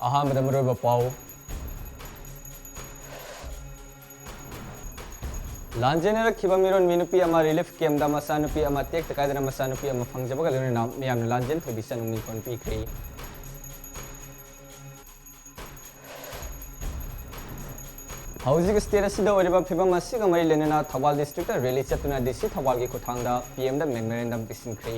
ꯑꯍꯥꯟꯕꯗ ꯃꯔꯨꯑꯣꯏꯕ ꯄꯥꯎ ꯂꯥꯟꯖꯦꯟꯅꯔꯛꯈꯤꯕ ꯃꯤꯔꯣꯟꯕꯤ ꯅꯨꯄꯤ ꯑꯃ ꯔꯤꯂꯤꯐ ꯀꯦꯝꯞꯗ ꯃꯆꯥꯅꯨꯄꯤ ꯑꯃ ꯇꯦꯛꯇ ꯀꯥꯏꯗꯅ ꯃꯆꯥꯅꯨꯄꯤ ꯑꯃ ꯐꯪꯖꯕꯒ ꯂꯣꯏꯅꯅ ꯃꯤꯌꯥꯝꯅ ꯂꯥꯟꯖꯦꯟ ꯊꯣꯏꯕꯤ ꯆꯅꯨ ꯃꯤꯡꯊꯣꯟ ꯄꯤꯈ꯭ꯔꯦ꯫ ꯍꯧꯖꯤꯛ ꯁ꯭ꯇꯦꯠ ꯑꯁꯤꯗ ꯑꯣꯏꯔꯤꯕ ꯐꯤꯚꯝ ꯑꯁꯤꯒ ꯃꯔꯤ ꯂꯩꯅꯅ ꯊꯧꯕꯥꯜ ꯗꯤꯁꯇ꯭ꯔꯤꯛꯇ ꯔꯦꯂꯤ ꯆꯠꯇꯨꯅ ꯗꯤ ꯁꯤ ꯊꯧꯕꯥꯜꯒꯤ ꯈꯨꯠꯊꯥꯡꯗ ꯄꯤ.ꯑꯦꯝꯗ ꯃꯦꯃꯣꯔꯦꯟꯗꯝ ꯄꯤꯁꯤꯟꯈ꯭ꯔꯦ꯫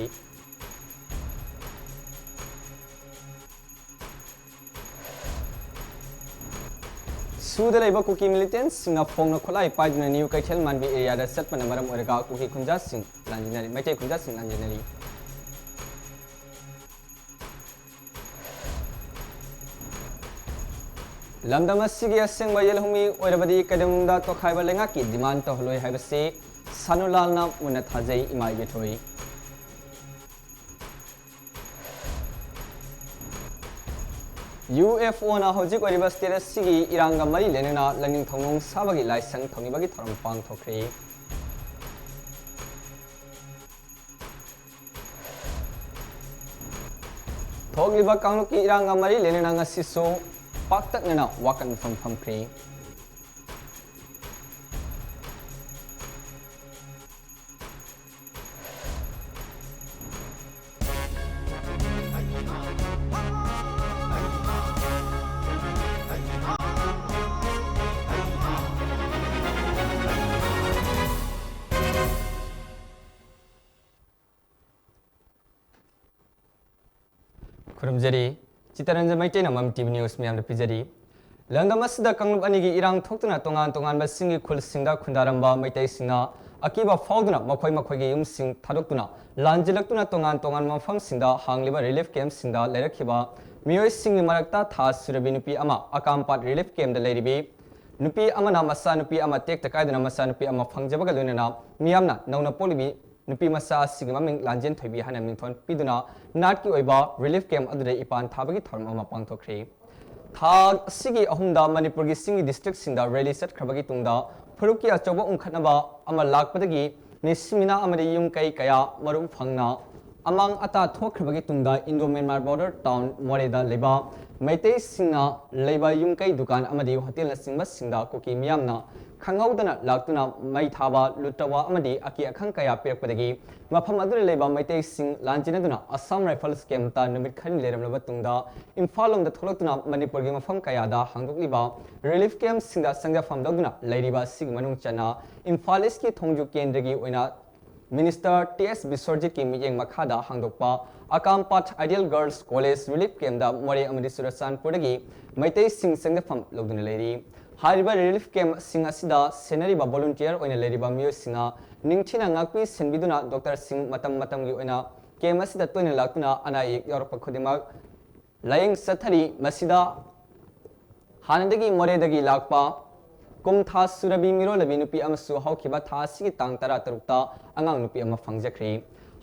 ꯁꯨꯗ ꯂꯩꯕ ꯀꯨꯀꯤ ꯃꯤꯂꯤꯇꯦꯟꯠꯁꯤꯡꯅ ꯐꯣꯡꯅ ꯈꯨꯠꯂꯥꯏ ꯄꯥꯏꯗꯨꯅ ꯅ꯭ꯌꯨ ꯀꯩꯊꯦꯜ ꯃꯥꯟꯕꯤ ꯑꯦꯔꯤꯌꯥꯗ ꯆꯠꯄꯅ ꯃꯔꯝ ꯑꯣꯏꯔꯒ ꯀꯨꯀꯤ ꯈꯨꯟꯖꯥꯁꯤꯡ ꯂꯥꯟꯖꯤꯟꯅꯔꯤ ꯃꯩꯇꯩ ꯈꯨꯟꯖꯥꯁꯤꯡ ꯂꯥꯟꯖꯤꯟꯅꯔꯤ꯫ ꯂꯝꯗꯝ ꯑꯁꯤꯒꯤ ꯑꯁꯦꯡꯕ ꯌꯦꯜꯍꯧꯃꯤ ꯑꯣꯏꯔꯕꯗꯤ ꯀꯩꯗꯧꯅꯨꯡꯗ ꯇꯣꯈꯥꯏꯕ ꯂꯩꯉꯥꯛꯀꯤ ꯗꯤꯃꯥꯟ ꯇꯧꯍꯜꯂꯣꯏ ꯍꯥꯏꯕꯁꯤ ꯁꯥꯅꯨꯂꯥꯜꯅ ꯃꯨꯟꯅ ꯊꯥꯖꯩ ꯏꯃꯥ ꯏꯕꯦꯊꯣꯏ꯫ UFOꯅ ꯍꯧꯖꯤꯛ ꯑꯣꯏꯔꯤꯕ ꯁ꯭ꯇꯦꯠ ꯑꯁꯤꯒꯤ ꯏꯔꯥꯡꯒ ꯃꯔꯤ ꯂꯩꯅꯅ ꯂꯥꯏꯅꯤꯡꯊꯧ ꯁꯥꯕꯒꯤ ꯂꯥꯏꯁꯪ ꯊꯧꯅꯤꯕꯒꯤ ꯊꯧꯔꯝ ꯄꯥꯡꯊꯣꯛꯈ꯭ꯔꯦ꯫ ꯊꯣꯛꯂꯤꯕ ꯀꯥꯡꯂꯨꯞꯀꯤ ꯏꯔꯥꯡꯒ ꯃꯔꯤ ꯂꯩꯅꯅ ꯉꯁꯤꯁꯨ ꯄꯥꯛꯇꯛꯅꯅ ꯋꯥꯀꯠ ꯃꯤꯐꯝ ꯐꯝꯈ꯭ꯔꯦ꯫ ꯈꯨꯔꯨꯝꯖꯔꯤ ꯆꯤꯇꯔꯟꯖꯟ ꯃꯩꯇꯩꯅ ꯃꯃꯤ ꯇꯤꯚꯤ ꯅ꯭ꯌꯨꯁ ꯃꯌꯥꯝꯗ ꯄꯤꯖꯔꯤ꯫ ꯂꯝꯗꯝ ꯑꯁꯤꯗ ꯀꯥꯡꯂꯨꯞ ꯑꯅꯤꯒꯤ ꯏꯔꯥꯡ ꯊꯣꯛꯇꯨꯅ ꯇꯣꯉꯥꯟ ꯇꯣꯉꯥꯟꯕ ꯆꯤꯡꯒꯤ ꯈꯨꯜꯁꯤꯡꯗ ꯈꯨꯟꯗꯥꯔꯝꯕ ꯃꯩꯇꯩꯁꯤꯡꯅ ꯑꯀꯤꯕ ꯐꯥꯎꯗꯨꯅ ꯃꯈꯣꯏꯒꯤ ꯌꯨꯝꯁꯤꯡ ꯊꯥꯗꯣꯛꯇꯨꯅ ꯂꯥꯟꯖꯤꯜꯂꯛꯇꯨꯅ ꯇꯣꯉꯥꯟ ꯇꯣꯉꯥꯟꯕ ꯃꯐꯝꯁꯤꯡꯗ ꯍꯥꯡꯂꯤꯕ ꯔꯤꯂꯤꯐ ꯀꯦꯝꯞꯁꯤꯡꯗ ꯂꯩꯔꯛꯈꯤꯕ ꯃꯤꯑꯣꯏꯁꯤꯡꯒꯤ ꯃꯔꯛꯇ ꯊꯥ ꯁꯨꯔꯕꯤ ꯅꯨꯄꯤ ꯑꯃ ꯑꯀꯥꯝꯄꯥꯠ ꯔꯤꯂꯤꯐ ꯀꯦꯝꯞꯗ ꯂꯩꯔꯤꯕꯤ ꯅꯨꯄꯤ ꯑꯃꯅ ꯃꯆꯥꯅꯨꯄꯤ ꯑꯃ ꯇꯦꯛꯇ ꯀꯥꯏꯗꯅ ꯃꯆꯥꯅꯨꯄꯤ ꯑꯃ ꯐꯪꯖꯕꯒ ꯂꯣꯏꯅꯅ ꯃꯤꯌꯥꯝꯅ ꯅꯧꯅ ꯄꯣꯛꯂꯤꯕꯤ ꯅꯨꯄꯤ ꯃꯆꯥ ꯑꯁꯤꯒꯤ ꯃꯃꯤꯡ ꯂꯥꯟꯖꯦꯟ ꯊꯣꯏꯕꯤ ꯍꯥꯏꯅ ꯃꯤꯡꯊꯣꯟ ꯄꯤꯗꯨꯅ ꯅꯥꯠꯀꯤ ꯑꯣꯏꯕ ꯔꯤꯂꯤꯐ ꯀꯦꯝꯞ ꯑꯗꯨꯗ ꯏꯄꯥꯟ ꯊꯥꯕꯒꯤ ꯊꯧꯔꯝ ꯑꯃ ꯄꯥꯡꯊꯣꯛꯈ꯭ꯔꯦ꯫ ꯊꯥ ꯑꯁꯤꯒꯤ ꯑꯍꯨꯝꯗ ꯃꯅꯤꯄꯨꯔꯒꯤ ꯆꯤꯡꯒꯤ ꯗꯤꯁꯇ꯭ꯔꯤꯛꯁꯤꯡꯗ ꯔꯦꯂꯤ ꯆꯠꯈ꯭ꯔꯕꯒꯤ ꯇꯨꯡꯗ ꯐꯨꯔꯨꯞꯀꯤ ꯑꯆꯧꯕ ꯎꯪꯈꯠꯅꯕ ꯑꯃ ꯂꯥꯛꯄꯗꯒꯤ ꯃꯤꯁꯤ ꯃꯤꯅꯥ ꯑꯃꯗꯤ ꯌꯨꯝ ꯀꯩ ꯀꯌꯥ ꯃꯔꯨ ꯐꯪꯅ ꯑꯃꯥꯡ ꯑꯇꯥ ꯊꯣꯛꯈ꯭ꯔꯕꯒꯤ ꯇꯨꯡꯗ ꯏꯟꯗꯣ ꯃꯦꯟꯃꯥꯔ ꯕꯣꯔꯗꯔ ꯇꯥꯎꯟ ꯃꯣꯔꯦꯗ ꯂꯩꯕ ꯃꯩꯇꯩꯁꯤꯡꯅ ꯂꯩꯕ ꯌꯨꯝꯀꯩ ꯗꯨꯀꯥꯟ ꯑꯃꯗꯤ ꯍꯣꯇꯦꯜꯅꯆꯤꯡꯕꯁꯤꯡꯗ ꯀꯨꯀꯤ ꯃꯤꯌꯥꯝꯅ ꯈꯪꯍꯧꯗꯅ ꯂꯥꯛꯇꯨꯅ ꯃꯩ ꯊꯥꯕ ꯂꯨꯠ ꯇꯧꯕ ꯑꯃꯗꯤ ꯑꯀꯤ ꯑꯈꯪ ꯀꯌꯥ ꯄꯤꯔꯛꯄꯗꯒꯤ ꯃꯐꯝ ꯑꯗꯨꯗ ꯂꯩꯕ ꯃꯩꯇꯩꯁꯤꯡ ꯂꯥꯟꯖꯤꯟꯅꯗꯨꯅ ꯑꯁꯥꯝ ꯔꯥꯏꯐꯜꯁ ꯀꯦꯝꯞꯇ ꯅꯨꯃꯤꯠ ꯈꯔꯅꯤ ꯂꯩꯔꯝꯂꯕ ꯇꯨꯡꯗ ꯏꯝꯐꯥꯜ ꯂꯣꯝꯗ ꯊꯣꯛꯂꯛꯇꯨꯅ ꯃꯅꯤꯄꯨꯔꯒꯤ ꯃꯐꯝ ꯀꯌꯥꯗ ꯍꯥꯡꯗꯣꯛꯂꯤꯕ ꯔꯤꯂꯤꯐ ꯀꯦꯝꯞꯁꯤꯡꯗ ꯆꯪꯖꯐꯝ ꯂꯧꯗꯨꯅ ꯂꯩꯔꯤꯕ ꯑꯁꯤꯒꯤ ꯃꯅꯨꯡ ꯆꯟꯅ ꯏꯝꯐꯥꯜ ꯏꯁꯀꯤ ꯊꯣꯡꯖꯨ ꯀꯦꯟꯗ꯭ꯔꯒꯤ ꯑꯣꯏꯅ ꯃꯤꯅꯤꯁꯇꯔ ꯇꯤ.ꯑꯦꯁ. ꯕꯤꯁ꯭ꯋꯔꯖꯤꯠꯀꯤ ꯃꯤꯠꯌꯦꯡ ꯃꯈꯥꯗ ꯍꯥꯡꯗꯣꯛꯄ ꯑꯀꯥꯝꯄꯥꯠ ꯑꯥꯏꯗꯤꯌꯦꯜ ꯒꯔꯜꯁ ꯀꯣꯂꯦꯖ ꯔꯤꯂꯤꯐ ꯀꯦꯝꯞꯗ ꯃꯣꯔꯦ ꯑꯃꯗꯤ ꯆꯨꯔꯆꯥꯟꯄꯨꯔꯗꯒꯤ ꯃꯩꯇꯩꯁꯤꯡ ꯆꯪꯖꯐꯝ ꯂꯧꯗꯨꯅ ꯂꯩꯔꯤ꯫ ꯍꯥꯏꯔꯤꯕ ꯔꯤꯂꯤꯐ ꯀꯦꯝꯞꯁꯤꯡ ꯑꯁꯤꯗ ꯁꯦꯟꯅꯔꯤꯕ ꯚꯣꯂꯨꯟꯇꯤꯌꯔ ꯑꯣꯏꯅ ꯂꯩꯔꯤꯕ ꯃꯤꯑꯣꯏꯁꯤꯡꯅ ꯅꯤꯡꯊꯤꯅ ꯉꯥꯛꯄꯤ ꯁꯦꯟꯕꯤꯗꯨꯅ ꯗꯣꯛꯇꯔꯁꯤꯡ ꯃꯇꯝ ꯃꯇꯝꯒꯤ ꯑꯣꯏꯅ ꯀꯦꯝꯞ ꯑꯁꯤꯗ ꯇꯣꯏꯅ ꯂꯥꯛꯇꯨꯅ ꯑꯅꯥ ꯑꯌꯦꯛ ꯌꯥꯎꯔꯛꯄ ꯈꯨꯗꯤꯡꯃꯛ ꯂꯥꯌꯦꯡ ꯆꯠꯊꯔꯤ꯫ ꯃꯁꯤꯗ ꯍꯥꯟꯅꯗꯒꯤ ꯃꯣꯔꯦꯗꯒꯤ ꯂꯥꯛꯄ ꯀꯨꯝꯊꯥ ꯁꯨꯔꯕꯤ ꯃꯤꯔꯣꯜꯂꯕꯤ ꯅꯨꯄꯤ ꯑꯃꯁꯨ ꯍꯧꯈꯤꯕ ꯊꯥ ꯑꯁꯤꯒꯤ ꯇꯥꯡ 13ꯇ ꯑꯉꯥꯡ ꯅꯨꯄꯤ ꯑꯃ ꯐꯪꯖꯈ꯭ꯔꯦ꯫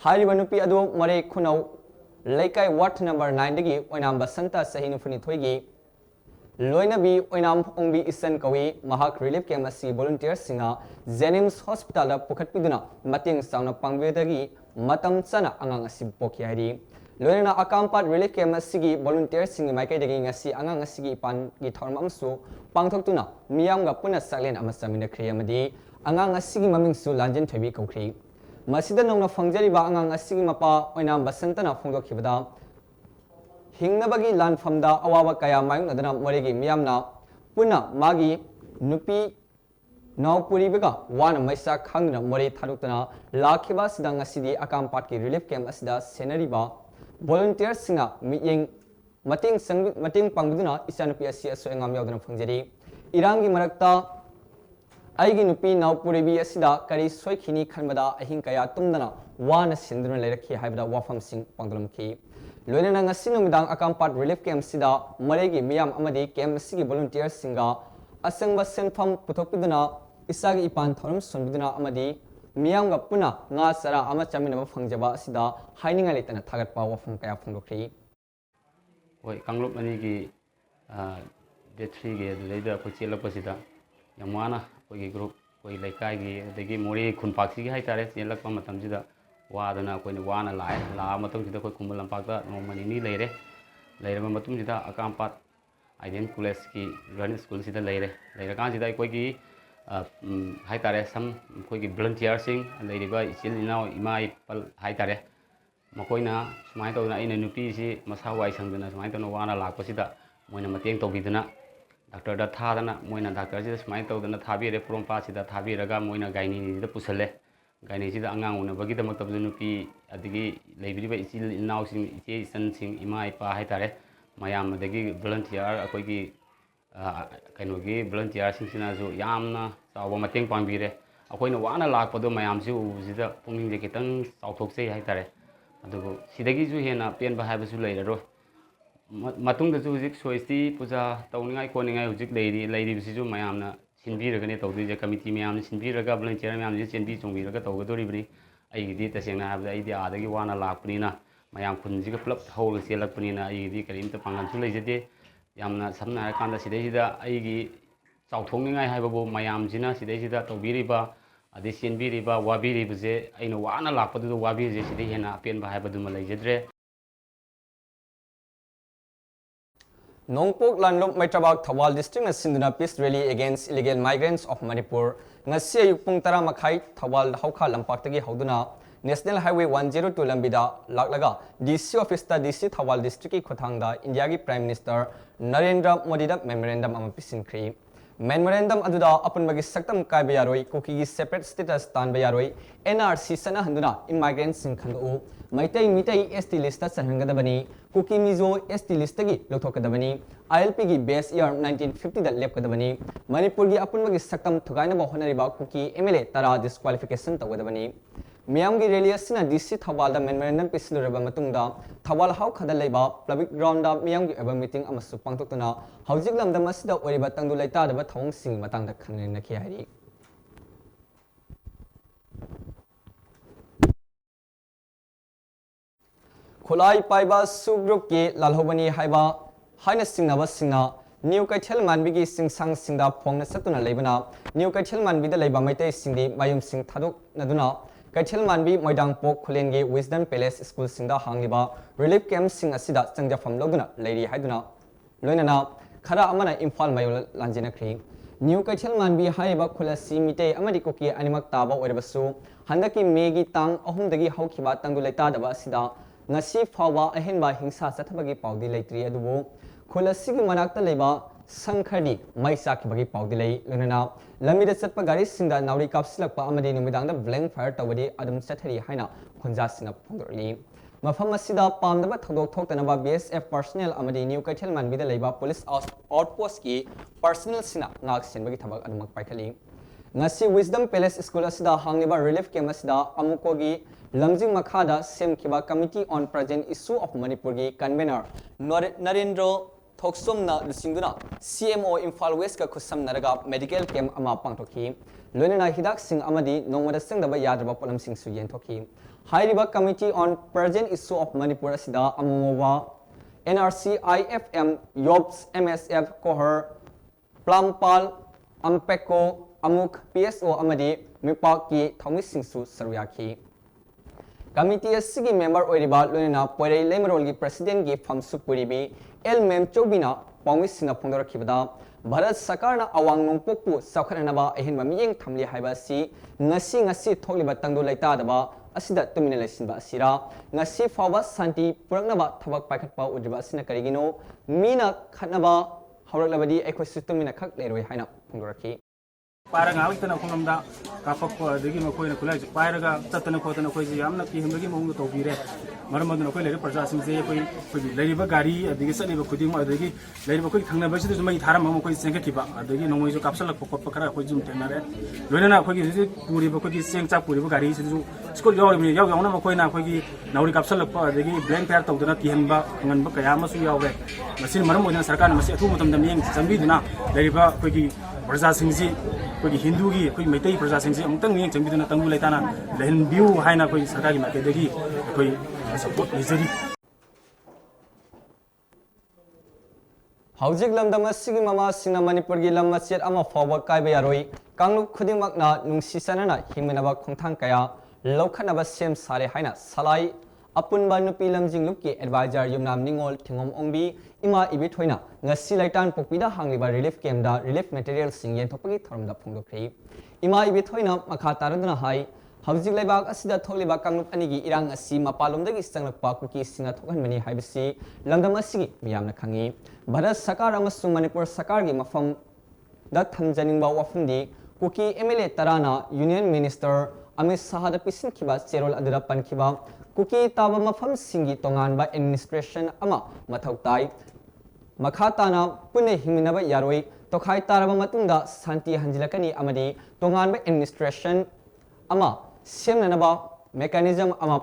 ꯍꯥꯏꯔꯤꯕ ꯅꯨꯄꯤ ꯑꯗꯨ ꯃꯣꯔꯦ ꯈꯨꯅꯧ ꯂꯩꯀꯥꯏ ꯋꯥꯔꯗ ꯅꯝꯕꯔ 9ꯗꯒꯤ ꯑꯣꯏꯅꯥꯝ ꯕꯁꯟꯇ ꯆꯍꯤ 92ꯒꯤ ꯂꯣꯏꯅꯕꯤ ꯑꯣꯏꯅꯥꯝ ꯑꯣꯡꯕꯤ ꯏꯆꯟ ꯀꯧꯏ꯫ ꯃꯍꯥꯛ ꯔꯤꯂꯤꯐ ꯀꯦꯝꯞ ꯑꯁꯤ ꯚꯣꯂꯨꯟꯇꯤꯌꯔꯁꯤꯡꯅ ꯖꯦꯅꯤꯝꯁ ꯍꯣꯁꯄꯤꯇꯥꯜꯗ ꯄꯨꯈꯠꯄꯤꯗꯨꯅ ꯃꯇꯦꯡ ꯆꯥꯎꯅ ꯄꯥꯡꯕꯤꯕꯗꯒꯤ ꯃꯇꯝ ꯆꯥꯅ ꯑꯉꯥꯡ ꯑꯁꯤ ꯄꯣꯛꯈꯤ ꯍꯥꯏꯔꯤ꯫ ꯂꯣꯏꯅꯅ ꯑꯀꯥꯝꯄꯥꯠ ꯔꯤꯂꯤꯐ ꯀꯦꯝꯞ ꯑꯁꯤꯒꯤ ꯚꯣꯂꯨꯟꯇꯤꯌꯔꯁꯤꯡꯒꯤ ꯃꯥꯏꯀꯩꯗꯒꯤ ꯉꯁꯤ ꯑꯉꯥꯡ ꯑꯁꯤꯒꯤ ꯏꯄꯥꯟꯒꯤ ꯊꯧꯔꯝ ꯑꯃꯁꯨ ꯄꯥꯡꯊꯣꯛꯇꯨꯅ ꯃꯤꯌꯥꯝꯒ ꯄꯨꯟꯅ ꯆꯥꯛꯂꯦꯟ ꯑꯃ ꯆꯥꯃꯤꯟꯅꯈ꯭ꯔꯦ ꯑꯃꯗꯤ ꯑꯉꯥꯡ ꯑꯁꯤꯒꯤ ꯃꯃꯤꯡꯁꯨ ꯂꯥꯟꯖꯦꯟ ꯊꯣꯏꯕꯤ ꯀꯧꯈ꯭ꯔꯦ꯫ ꯃꯁꯤꯗ ꯅꯧꯅ ꯐꯪꯖꯔꯤꯕ ꯑꯉꯥꯡ ꯑꯁꯤꯒꯤ ꯃꯄꯥ ꯑꯣꯏꯅꯥꯝ ꯕꯁꯟꯇꯅ ꯐꯣꯡꯗꯣꯛꯈꯤꯕꯗ ꯍꯤꯡꯅꯕꯒꯤ ꯂꯥꯟꯐꯝꯗ ꯑꯋꯥꯕ ꯀꯌꯥ ꯃꯥꯌꯣꯛꯅꯗꯨꯅ ꯃꯣꯔꯦꯒꯤ ꯃꯤꯌꯥꯝꯅ ꯄꯨꯟꯅ ꯃꯥꯒꯤ ꯅꯨꯄꯤ ꯅꯥꯎꯄꯨꯔꯤꯕꯒ ꯋꯥꯅ ꯃꯩꯆꯥꯛ ꯈꯥꯡꯗꯨꯅ ꯃꯣꯔꯦ ꯊꯥꯗꯣꯛꯇꯨꯅ ꯂꯥꯛꯈꯤꯕ ꯑꯁꯤꯗ ꯉꯁꯤꯗꯤ ꯑꯀꯥꯝꯄꯥꯠꯀꯤ ꯔꯤꯂꯤꯐ ꯀꯦꯝꯞ ꯑꯁꯤꯗ ꯁꯦꯟꯅꯔꯤꯕ ꯚꯣꯂꯨꯟꯇꯤꯌꯔꯁꯤꯡꯅ ꯃꯇꯦꯡ ꯄꯥꯡꯕꯤꯗꯨꯅ ꯏꯆꯥꯅꯨꯄꯤ ꯑꯁꯤ ꯑꯁꯣꯏ ꯑꯉꯥꯝ ꯌꯥꯎꯗꯅ ꯐꯪꯖꯔꯤ꯫ ꯏꯔꯥꯡꯒꯤ ꯃꯔꯛꯇ ꯑꯩꯒꯤ ꯅꯨꯄꯤ ꯅꯥꯎꯄꯨꯔꯤꯕꯤ ꯑꯁꯤꯗ ꯀꯔꯤ ꯁꯣꯏꯈꯤꯅꯤ ꯈꯟꯕꯗ ꯑꯍꯤꯡ ꯀꯌꯥ ꯇꯨꯝꯗꯅ ꯋꯥꯅ ꯁꯤꯟꯗꯨꯅ ꯂꯩꯔꯛꯈꯤ ꯍꯥꯏꯕꯗ ꯋꯥꯐꯝꯁꯤꯡ ꯄꯥꯡꯊꯣꯛꯂꯝꯈꯤ꯫ ꯂꯣꯏꯅꯅ ꯉꯁꯤ ꯅꯨꯃꯤꯗꯥꯡ ꯑꯀꯥꯝꯄꯥꯠ ꯔꯤꯂꯤꯐ ꯀꯦꯝꯞꯁꯤꯗ ꯃꯣꯔꯦꯒꯤ ꯃꯤꯌꯥꯝ ꯑꯃꯗꯤ ꯀꯦꯝꯞ ꯑꯁꯤꯒꯤ ꯚꯣꯂꯨꯟꯇꯤꯌꯔꯁꯤꯡꯒ ꯑꯆꯪꯕ ꯁꯦꯟꯐꯝ ꯄꯨꯊꯣꯛꯄꯤꯗꯨꯅ ꯏꯆꯥꯒꯤ ꯏꯄꯥꯟ ꯊꯧꯔꯝ ꯁꯣꯟꯕꯤꯗꯨꯅ ꯑꯃꯗꯤ ꯃꯤꯌꯥꯝꯒ ꯄꯨꯟꯅ ꯉꯥ ꯆꯔꯥ ꯑꯃ ꯆꯥꯃꯤꯟꯅꯕ ꯐꯪꯖꯕ ꯑꯁꯤꯗ ꯍꯥꯏꯅꯤꯡꯉꯥꯏ ꯂꯩꯇꯅ ꯊꯥꯒꯠꯄ ꯋꯥꯐꯝ ꯀꯌꯥ ꯐꯣꯡꯗꯣꯛꯈ꯭ꯔꯤ꯫ ꯍꯣꯏ ꯀꯥꯡꯂꯨꯞ ꯑꯅꯤꯒꯤ ꯗꯦꯠ 3ꯒꯤ ꯑꯗꯨꯗꯩꯗ ꯑꯩꯈꯣꯏ ꯆꯦꯜꯂꯛꯄꯁꯤꯗ ꯌꯥꯝ ꯋꯥꯅ ꯑꯩꯈꯣꯏꯒꯤ ꯒ꯭ꯔꯨꯞ ꯑꯩꯈꯣꯏ ꯂꯩꯀꯥꯏꯒꯤ ꯑꯗꯒꯤ ꯃꯣꯔꯦ ꯈꯨꯟꯄꯥꯛꯁꯤꯒꯤ ꯍꯥꯏꯇꯥꯔꯦ ꯆꯦꯜꯂꯛꯄ ꯃꯇꯝꯁꯤꯗ ꯋꯥꯗꯅ ꯑꯩꯈꯣꯏꯅ ꯋꯥꯅ ꯂꯥꯛꯑꯦ꯫ ꯂꯥꯛꯑ ꯃꯇꯨꯡꯁꯤꯗ ꯑꯩꯈꯣꯏ ꯈꯨꯃꯟ ꯂꯝꯄꯥꯛꯇ ꯅꯣꯡꯃ ꯅꯤꯅꯤ ꯂꯩꯔꯦ꯫ ꯂꯩꯔꯕ ꯃꯇꯨꯡꯁꯤꯗ ꯑꯀꯥꯝꯄꯥꯠ आइडियन कॉलेज की गवर्नमेंट स्कूल से लेरे लेरकान अखोई हाइतारे सम अखोई वॉलंटियर इचिल इनाउ इमा इपल हाइतारे मकोइना सुमाय तौदना अइना नुपी से मसा वाई संगदना सुमाय तौना वाना लाकपसिदा मोइना मतेंग तौबिदना डॉक्टर दा थादना मोइना डॉक्टर से सुमाय तौदना थाबिरे प्रोमपा सिदा थाबिरगा मोइना गाइनी पुसले गाइनी सिदा अंगांग उनबगिदमक्तबु नुपी अदगी लेबिरिबा इचिल इनाउसिंग इचे इचनसिंग इमा इपा हाइतारे मयाम अदगी वॉलंटियर अखोई कहीं वॉलंटियर सिंसिनाजु यामना चाव मतेंग पांगबिरे अखोइना वाना लाकपदो मयामसि उबसिदा पुंगिंग खितंग चावथोकसे हाइतारे अदुबु सिदगिजु हेना पेनबा हाइबसु लेररो मतुंगदसु हुजिक सोइसति पूजा तौनिंगाय कोनिंगाय हुजिक लेरिबिसिजु मयामना सिनबिरगने तौदिजे कमिटी मयाम सिनबिरगा वॉलंटियर मयाम जे चेंबी चोंबिरगा तौगदोरिबनि अइगिदि तसेंगना हाबदा अइदि आदगी वाना लाकपनिना मयाम खुनजिगा पुलप हौल सेलकपनिना अइगिदि करिमता पांगनसु लेजदे यामना समना हारकांदा सिदैसिदा अइगी चावथोंनिंगाय हाइबबु मयामजिना सिदैसिदा तौबिरिबा अदि चेंबिरिबा वाबिरिबजे अइना वाना लाकपदु वाबिजे सिदै हेना अपेनबा हाइबदुमा लेजद्रे Nongpok Lanlop Maitrabak Thawal District na Sinduna Peace Rally Against Illegal Migrants of Manipur ngasi ayuk pung tara makai Thawal Hawkha Lampaktagi Hauduna National Highway 102 lambida laklaga DC Office ta DC Thawal District ki khothangda India ki Prime Minister Narendra Modi da memorandum ama pisinkhri memorandum aduda apunbagi saktam kaiba yaroi koki gi separate status tan ba yaroi NRC sana handuna immigrants sing khandu maitai mitai ST list ta sanhangadabani Kuki Mizo ST list gi lothokadabani ILP gi base year 1950 da lepkadabani Manipur gi apunbagi saktam thugaina ba honariba kuki MLA tara disqualification tawgadabani Miam gi rally asina DC Thawal da memorandum pisiluraba matungda Thawal Hau khada leiba public ground da miam gi aba meeting amasu pangtokna haujik lamda masida oriba tangdu laita da thawng sing matangda khanna ki hari Khulai paiba su group ki lalhobani haiba haina singnaba singna New Kaichel Manbi gi singsang singda phongna satuna leibana New Kaichel Manbi da leiba maitai singdi mayum sing thaduk naduna Kaichel Manbi Moidang Pok Khulengi Wisdom Palace School singda hangiba relief camp sing asida changjafam loguna leiri haiduna loinana khara amana Imphal Mayol lanjina khri New Kaichel Manbi haiba khulasi mitei amadi koki animak taba oibasu handaki megi tang ahumdagi haukiba tangdu laita daba asida ngasi fawa ahenba hingsa sathabagi paudi leitri adubu khulasi gi manakta leiba Sankhadi Maisa Kibagi Paudilay, Lunana, Lamida Setpa Gari Sinda, Nauri Kapsilakpa Amadi Numidang, the Blank Fire Tawadi, Adam Satari Haina, Konjasina Pondorli. Mafamasida Pandaba Todok Tokanaba BSF personnel Amadi New Kaitelman with the Labor Police Outpost Ki, personal Sina, Naxin Bagitaba Adamak Paikali. Nasi Wisdom Palace School Asida Hangiba Relief Kemasida, Amukogi, Lamjing Makada, Sem Kiba Committee on Present Issue of Manipurgi, Convener, Narendra. Thoksom na Lusinguna, CMO Imphal West ka kusam naraga medical camp ama pangtokhi. Lunana hidak sing amadi nongwada sing daba yadraba polam sing suyen tokhi. Hairiba Committee on Present Issue of Manipur asida amuwa NRC IFM Yobs MSF Kohar Plampal Ampeko Amuk PSO amadi Mipaki Thomas Sing Su Saruyaki. Committee asigi member oiriba lunana poirei lemerol gi president gi famsu puribi El Mem Chobina Pongwis Sina Pondora Kibada Bharat Sakarna Awang Nongpokpu Sakhanaba Ehinba Miyeng Thamli Haiba Si Ngasi Thokliba Tangdo Laita Daba Asida Tumina Lesinba Asira Ngasi Fawa Santi Puraknaba Thabak Paikatpa Udriba Sina Karigino Mina Khatnaba Hauраklabadi Ecosystemina Khak Leroi Haina Pondoraki Parang awit na kung namda kapak ko digi mo koy na kulay paraga tatana ko tana koy yam na ki himgi mo to bire maramad na koy lere parja sim se koy lere ba gari digi sa lebe kudi mo digi lere ba koy thangna ba si mai tharam mo koy sengka kiba digi no mo jo kapsal ko pakara koy jum tenare loina na koy ji puri ba koy seng chak puri ba gari si ju skol yaw mi yaw na mo koy na koy gi nauri kapsal ko digi blank pair to dana ki himba ngan ba kaya ma su yaw be masin maram mo na sarkar masi athu mo tam dam yeng sambi dina lere ba koy gi parja sim ji कोई हिंदू की कोई मैत्री प्रजा सिंह से अमुतंग नहीं चंबीदना तंगु लेताना लहन view हाइना कोई सरकारी मार्केट देखी कोई support निजरी Haujik lamdam asigi mama sina Manipur gi lam masiat ama forward kai ba yaroi kangluk khudingmak na nungsisanana hingmenaba khongthang kaya lokhanaba sem sare haina salai ꯑꯄꯨꯟꯕ ꯅꯨꯄꯤ ꯂꯝꯖꯤꯡ ꯂꯨꯞꯀꯤ ꯑꯦꯗꯚꯥꯏꯖꯔ ꯌꯨꯝꯅꯥꯝ ꯅꯤꯡꯉꯣꯜ ꯊꯤꯡꯉꯣꯝ ꯑꯣꯡꯕꯤ ꯏꯃꯥ ꯏꯕꯦꯊꯣꯏꯅ ꯉꯁꯤ ꯂꯩꯇꯥꯟ ꯄꯣꯛꯄꯤꯗ ꯍꯥꯡꯂꯤꯕ ꯔꯤꯂꯤꯐ ꯀꯦꯝꯞꯗ ꯔꯤꯂꯤꯐ ꯃꯦꯇꯤꯔꯤꯌꯦꯜꯁꯤꯡ ꯌꯦꯟꯊꯣꯛꯄꯒꯤ ꯊꯧꯔꯝꯗ ꯐꯣꯡꯗꯣꯛꯈ꯭ꯔꯦ ꯏꯃꯥ ꯏꯕꯦꯊꯣꯏꯅ ꯃꯈꯥ ꯇꯥꯔꯗꯨꯅ ꯍꯥꯏ ꯍꯧꯖꯤꯛ ꯂꯩꯕꯥꯛ ꯑꯁꯤꯗ ꯊꯣꯛꯂꯤꯕ ꯀꯥꯡꯂꯨꯞ ꯑꯅꯤꯒꯤ ꯏꯔꯥꯡ ꯑꯁꯤ ꯃꯄꯥꯟꯂꯣꯝꯗꯒꯤ ꯆꯪꯂꯛꯄ ꯀꯨꯀꯤꯁꯤꯡꯅ ꯊꯣꯛꯍꯟꯕꯅꯤ ꯍꯥꯏꯕꯁꯤ ꯂꯝꯗꯝ ꯑꯁꯤꯒꯤ ꯃꯤꯌꯥꯝꯅ ꯈꯪꯏ ꯚꯥꯔꯠ ꯁꯔꯀꯥꯔ ꯑꯃꯁꯨꯡ ꯃꯅꯤꯄꯨꯔ ꯁꯔꯀꯥꯔꯒꯤ ꯃꯐꯝꯗ ꯊꯝꯖꯅꯤꯡꯕ ꯋꯥꯐꯝꯗꯤ ꯀꯨꯀꯤ MLA ꯇꯔꯥꯅ ꯌꯨꯅꯤꯌꯟ ꯃꯤꯅꯤꯁꯇꯔ ꯑꯃꯤꯠ ꯁꯥꯍꯗ ꯄꯤꯁꯤꯟꯈꯤꯕ ꯆꯦꯔꯣꯜ ꯑꯗꯨꯗ ꯄꯟꯈꯤꯕ ꯀꯨꯀꯤ ꯇꯥꯕ ꯃꯐꯝꯁꯤꯡꯒꯤ ꯇꯣꯉꯥꯟꯕ ꯑꯦꯗꯃꯤꯅꯤꯁꯇ꯭ꯔꯦꯁꯟ ꯑꯃ ꯃꯊꯧ ꯇꯥꯏ ꯃꯈꯥ ꯇꯥꯅ ꯄꯨꯟꯅ ꯍꯤꯡꯃꯤꯟꯅꯕ ꯌꯥꯔꯣꯏ ꯇꯣꯈꯥꯏ ꯇꯥꯔꯕ ꯃꯇꯨꯡꯗ ꯁꯥꯟꯇꯤ ꯍꯟꯖꯤꯜꯂꯛꯀꯅꯤ ꯑꯃꯗꯤ ꯇꯣꯉꯥꯟꯕ ꯑꯦꯗꯃꯤꯅꯤꯁꯇ꯭ꯔꯦꯁꯟ ꯑꯃ ꯁꯦꯝꯅꯅꯕ ꯃꯦꯀꯥꯅꯤꯖꯝ ꯑꯃ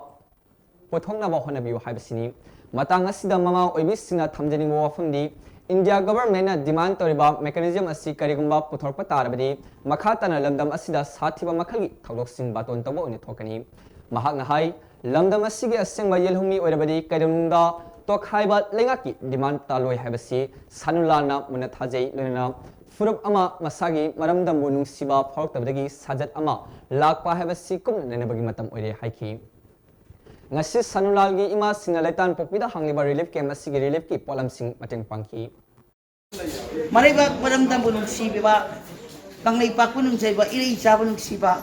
ꯄꯨꯊꯣꯛꯅꯕ ꯍꯣꯠꯅꯕꯤꯌꯨ ꯍꯥꯏꯕꯁꯤꯅꯤ ꯃꯇꯥꯡ ꯑꯁꯤꯗ ꯃꯃꯥ ꯑꯣꯏꯕꯤꯁꯤꯡꯅ ꯊꯝꯖꯅꯤꯡꯕ ꯋꯥꯐꯝꯗꯤ ꯏꯟꯗꯤꯌꯥ ꯒꯚꯔꯟꯃꯦꯟꯠꯅ ꯗꯤꯃꯥꯟ ꯇꯧꯔꯤꯕ ꯃꯦꯀꯥꯅꯤꯖꯝ ꯑꯁꯤ ꯀꯔꯤꯒꯨꯝꯕ ꯄꯨꯊꯣꯛꯄ ꯇꯥꯔꯕꯗꯤ ꯃꯈꯥ ꯇꯥꯅ ꯂꯝꯗꯝ ꯑꯁꯤꯗ ꯁꯥꯊꯤꯕ ꯃꯈꯜꯒꯤ ꯊꯧꯗꯣꯛꯁꯤꯡ ꯕꯥꯇꯣꯟ ꯇꯧꯕ ꯑꯣꯏꯅ ꯊꯣꯛꯀꯅꯤ ꯃꯍꯥꯛꯅ ꯍꯥꯏ ꯂꯝꯗꯝ ꯑꯁꯤꯒꯤ ꯑꯁꯦꯡꯕ ꯌꯦꯜꯍꯧꯃꯤ ꯑꯣꯏꯔꯕꯗꯤ ꯀꯩꯗꯧꯅꯨꯡꯗ ꯇꯣꯈꯥꯏꯕ ꯂꯩꯉꯥꯛꯀꯤ ꯗꯤꯃꯥꯟ ꯇꯥꯂꯣꯏ ꯍꯥꯏꯕꯁꯤ ꯁꯥꯅꯨꯂꯥꯅ ꯃꯨꯟꯅ ꯊꯥꯖꯩ ꯂꯣꯏꯅꯅ ꯐꯨꯔꯨꯞ ꯑꯃ ꯃꯁꯥꯒꯤ ꯃꯔꯝꯗꯝꯕꯨ ꯅꯨꯡꯁꯤꯕ ꯐꯥꯎꯔꯛꯇꯕꯗꯒꯤ ꯁꯥꯖꯠ ꯑꯃ ꯂꯥꯛꯄ ꯍꯥꯏꯕꯁꯤ ꯀꯨꯞꯅ ꯅꯩꯅꯕꯒꯤ ꯃꯇꯝ ꯑꯣꯏꯔꯦ ꯍꯥꯏꯈꯤ ngasi Sanulalgi ima singna laitan pokpida hangliba relief camp asigi relief ki polamsing mateng pangki Maraiba maramdam bunung siba kanglai pakpunung jaiba iri jabunung siba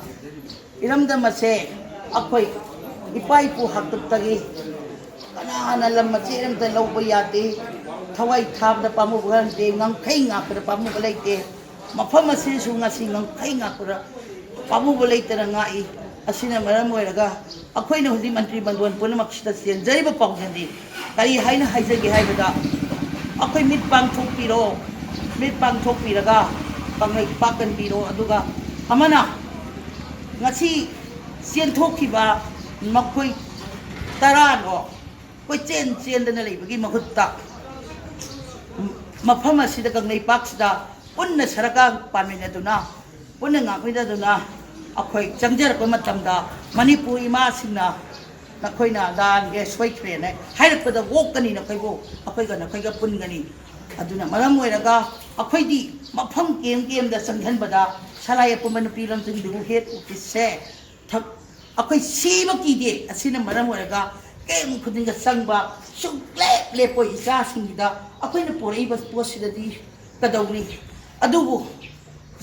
iramdam ase akhoi ipai pu haktup tagi kana hana lam machi iramda lawba yate thawai thabda pamu bhan de ngangkhai ngakra pamu balaite mafam ase su ngasi ngangkhai ngakra pamu balaite na ngai asina maram oiraga akhoi na hudi mantri bandwan punamak sida senjaiba paujandi kari haina haijagi haibada akhoi mit pang thokpiro mit pang thokpiraga pangai pakan biro aduga amana ngasi sien thokkiba makhoi tarano koi chen dana leibagi mahutta mafam asida kangai paksida punna saraka pamina duna punna ngakmida duna akhoi changjarpa matamda Manipuri ma singna nakoina dan ge soikhre ne hairpada wokani na khaibo akhoi ga na khaiga pungani aduna maram oiraga akhoi di mafam kem da sanghan bada salai puman pilam ting du het office thak akhoi siba ki de asina maram oiraga kem khuding ga sangba sukle le poi isa singida akhoi na porei bas posida di kadawri adubu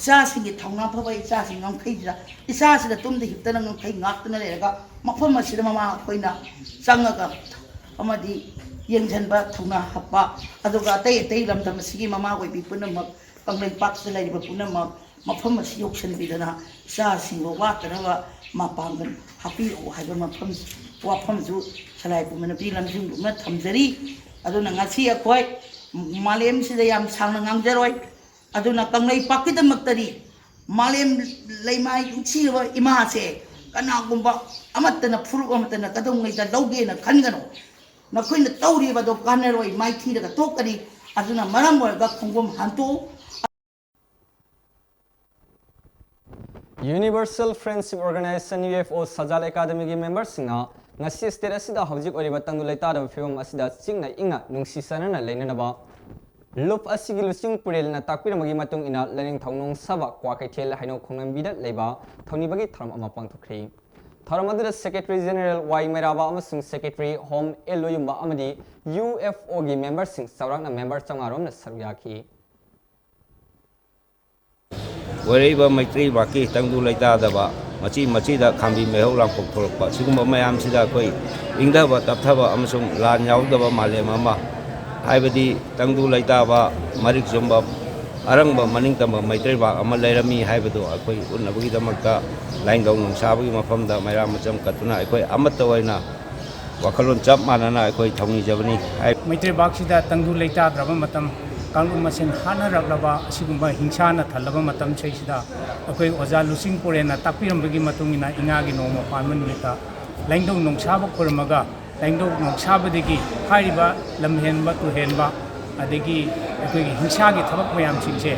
isa singi thongna phaba isa sing ngam khaijra isa sida tumde hiptana ngam khai ngakna lerega mafam asida mama khoina changaga amadi yengjanba thongna happa aduga tei lamdam sigi mama goi bi punamak kanglai pak se lai ba punamak mafam asi yoksan bidana isa sing wa tarawa mapangan happy o haiba mafam wafam ju salai pumana bi lamjing ma thamjari aduna ngasi akhoi malem sida yam sangna ngangjaroi aduna kanglai pakida maktari malem leimai uchiwa imase kana gumba amatana furu amatana kadongai da lauge na khangano nakoina tauri ba do kanaroi mai thira ga tokani aduna maram ga khongom hanto Universal Friendship Organization UFO Sajal Academy gi members singna ngasi state asida hojik oriba tangdu leita da film asida chingna ingna nungsi sanana leinana ba Lup asigi lusing purel na takpira magi matung ina lening thaunong saba kwa kai thel haino khongnam bida leiba thoni bagi tharam ama pangthokri tharam adura secretary general Y Meraba amasung secretary home Eloyumba amadi UFO gi members sing saurangna member changarom na saruyaki Wherever Maitri Baki Tangu Laita Daba machi da khambi mehau lang pok thorpa sigumba mayam sida koi ingda ba tapthaba amasung lan yaudaba malem ama haibadi tangdu laita ba marik jomba arangba maningtama Maitri ba ama leirami haibadu akoi unnabagi damakta lain dong nong sabagi mafamda mayra macam katuna akoi amatta waina wakalon chap manana akoi thongni jabani Maitri ba sida tangdu laita draba matam Kanglum masin hana raglaba asigumba hingsana thalaba matam chaisida akoi oja lusing porena takpiram bagi matungina ingagi noma panman mita laingdong nongsaba kormaga laingdong nongsaba degi hairiba lamhenba tu henba adegi akoi hingsagi thabak mayam singse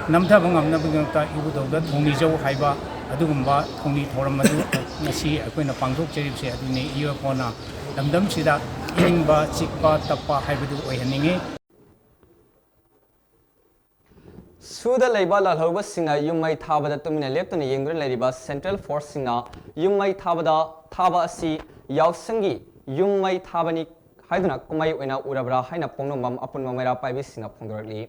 namthaba ngamna bangta ibudawda thongni jau haiba adugumba thongni thoram madu ngasi akoina pangthok cheripse aduni iopona lamdam sida ingba chikpa tappa haibudu oihaninge Suda leiba lalhauba singa yumai thabada tumina leptuna yengra leriba Central Force singa yumai thabada thaba asi yausanggi yum mai thabani haiduna kumai oina urabra haina pongnomam apun mamaira paibi sina phongdorli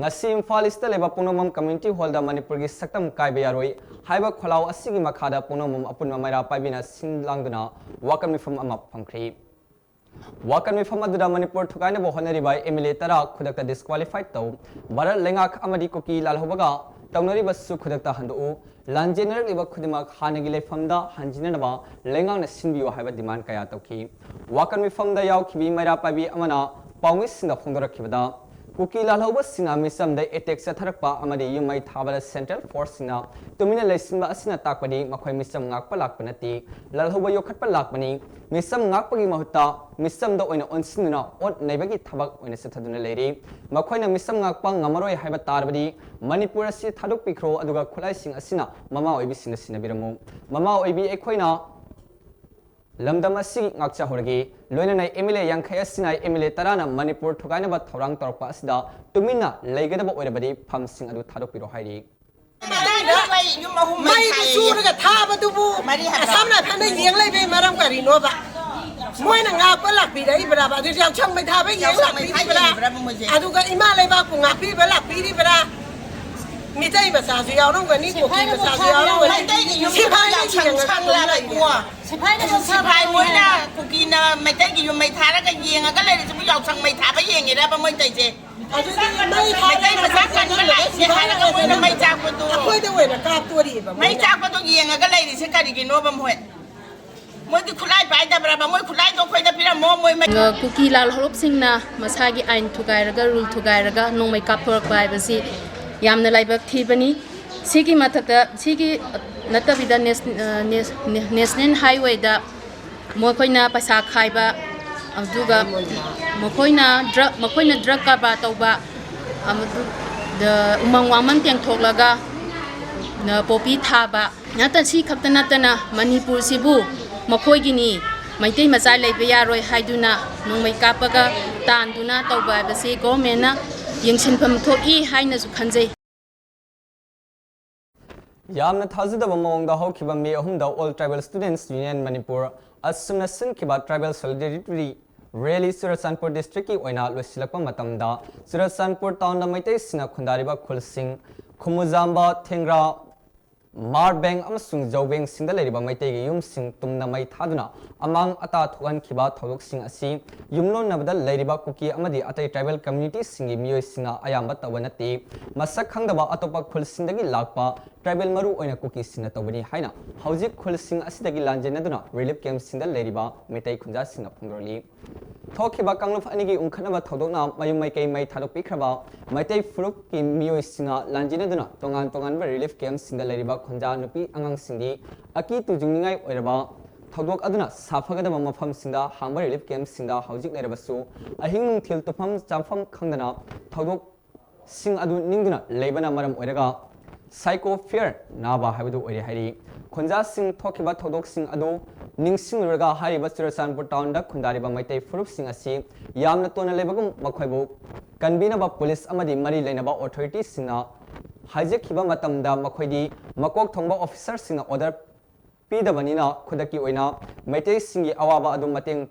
ngasi Imphal East leba pongnomam community hall da Manipur gi saktam kaibe yaroi haiba kholau asigi makhada pongnomam apun mamaira paibina sinlangduna wakam mifam ama phangkhri wakam mifam aduda Manipur thukaina bo honari bai MLA tara khudakta disqualified tau barat lengak amadi koki lalhobaga taunari basu khudakta handu lanjener liba khudimak hanagi lefamda hanjinaba lengang na sinbiyo haiba demand kaya tauki wakam mifamda yaw khibi maira pabi amana pawmis sinda phongdorakhibada Kuki lalhoba sina misam da attack sa tharakpa amadi yumai thabala central force sina tumina leisinba asina takpani makhoi misam ngakpa lakpanati lalhoba yokhatpa lakpani misam ngakpagi mahutta misam da oina onsinuna on naibagi thabak oina sathaduna leiri makhoina misam ngakpa ngamaroi haiba tarbadi Manipur asi thaduk pikro aduga khulai sing asina mama oibi sina sinabiramu mama oibi ekhoina lamdam asi ngakcha horagi loina MLA yankhai asina MLA tarana Manipur thukaina ba thorang torpa asida tumina leigadaba oirabadi phamsing adu thadokpiro hairi mai suraga thabadubu asamna phana yenglai be maram kari no ba moina nga palak pi dai bra ba du yang chang mai tha ba yeng lak pi bra aduga ima lai ba ku nga pi ba lak pi bra mi dai ba sa su yaw dong ga ni ko pi ba sa su yaw dong ga ni si phai ni chang chang la lai kwa si phai moina ku ki na mai dai ki yu mai tha la ga yeng ga lai su yaw chang mai tha ba yeng ni da ba moi dai je mai dai ba sa kan ba lai si phai la ga moina mai cha ko tu khoi de we na ka tu ri ba mai cha ko tu yeng ga lai ni se ka ri ki no ba moi moi ki khulai bai da bra ba moi khulai do khoi da pira mo moi mai kuki lal holop singna masagi ain thugai raga rule thugai raga nong mai kap thorak bai ba si yamna laibak thibani sigi mathakta sigi natabida national highway da mokoina paisa khaiba aduga mokoina drug ka ba tauba amadu the umang waman tiang thoklaga na popi thaba nata si khapta natana Manipur sibu makhoi maitai macha leiba yaroi haiduna nongmai kapaga tanduna tauba basi government na yengsinpham thoki haina su khanjai yamna thazidaba mawngda hokhiba me ahumda all tribal students union Manipur asumna sinkhiba tribal solidarity rally Surachandpur district ki oina losilakpa matamda Surachandpur town da maitai sina khundariba khulsing khumuzamba thengra Marbeng amasung Jobeng singda leriba maitai gi yum sing tumna mai thaduna amang ata thogan khiba thodok sing asi yumlon nabda leriba kuki amadi atai tribal community singi miyoi singa ayamba tawanati masak khangdaba atopa khul singdagi lakpa tribal maru oina kuki sinna tawani haina hauji khul sing asidagi lanjenaduna relief camp singda leriba maitai khunja sinna phongroli thokhiba kangluf anigi ungkhanaba thodokna mayum mai kai mai thadok pikraba maitai furuk ki miyoi singa lanjenaduna tongan ba relief camp singda leriba khunja nupi angang singdi aki tujungningai oiraba thodok aduna safagadaba mafam singda hangba relief camp singda haujik lerabasu ahing nungthil tufam chamfam khangdana thodok sing adu ningduna leibana maram oiraga psycho fear naba habadu oire hari khunja sing thokhiba thodok sing adu ningsing raga hariba Surachandpur town da khundariba maitai furup sing asi yamna tona lebagum makhoibu kanbinaba police amadi mari leinaba authority singna hajekhiba matamda makhoidi makok thongba officer singna order pidabanina khudaki oina maitai singi awaba adu mateng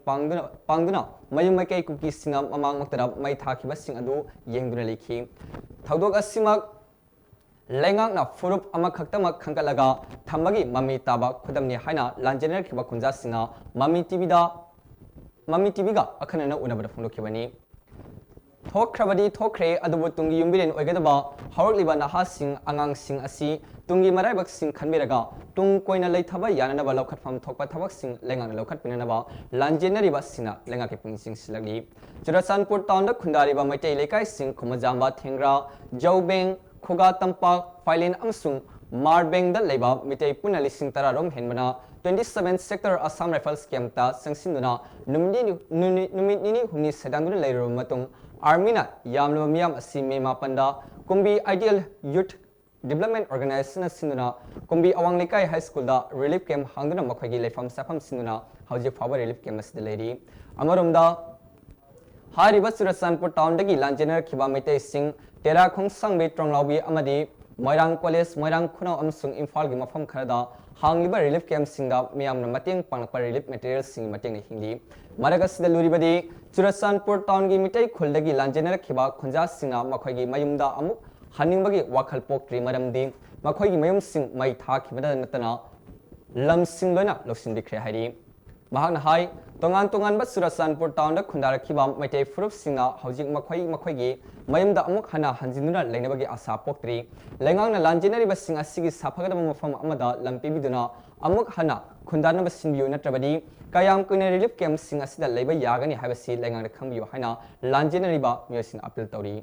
pangduna mayum maikai kuki singa mamang maktara mai thakhiba sing adu yengduna lekhi thodok asimak lengak na furup ama khaktama khangkalaga thamagi mami taba khudamni haina lanjener khiba khunja singa mami tv ga akhanana unabada phondokhibani thokhrabadi thokre adubu tungi yumbiren oigadaba haurliba naha sing angang sing asi tungi maraibak sing khanbiraga tung koina leithaba yananaba lokhatpham thokpa thabak sing lengak lokhat pinanaba lanjenariba sina lengak ki pingsing silagli Surachandpur town da khundariba maitai lekai sing khumajamba thengra Jobeng Khuga Tampak Phailen amsung Marbeng da leiba mitai puna lising tararom henbana 27 sector Assam Rifles camp ta sangsinduna numit nini humni sedanguna leirom matung army na yamlo miyam asi me mapanda kumbi ideal youth development organization sinduna kumbi awang lekai high school da relief camp hangduna makhagi leifam safam sinduna hauji fawa relief camp asida leiri amarumda hariba Surachandpur town dagi lanjener khiba mitai sing tera khong sangbe tronglaubi amadi Moirang College Moirang Khunau amsung Imphal gi mafam kharada हांगलिबा relief camp सिंगा मियामना मतेंग पांगलपा relief material सिंग मतेंग हिंदी मरगसिदा लुरिबदी चुरचांदपुर टाउन की मिटै खुलदगी लांजेनर खिबा खुंजा सिंगा मखोयगी मयुमदा अमुक हनिंगबगी वाखल पोक्ट्री मरमदी मखोयगी मयुम सिंग मै थाखिबदा नतना लम सिंग लोना लोसिंदिख्रे हाइरी महागना हाई तोंगान तोंगान बस चुरचांदपुर टाउन दा खुंदार खिबा मैटे फुरुप सिंगा हौजिक मखोयगी मयुमदा अमुक हना हंजिनुना लेनबगी आशा पोक्ट्री लेंगांगना लांजेनरिबा सिंग असिगी साफगदब मफम अमदा लंपीबिदुना अमुक हना खुंदानब सिंबियो नत्रबदी कयाम कुने रिलीफ कैंप सिंग असिदा लेबा यागनी हाइबसी लेंगांगना खंबियो हाइना लांजेनरिबा मियोसिन अपील तौरी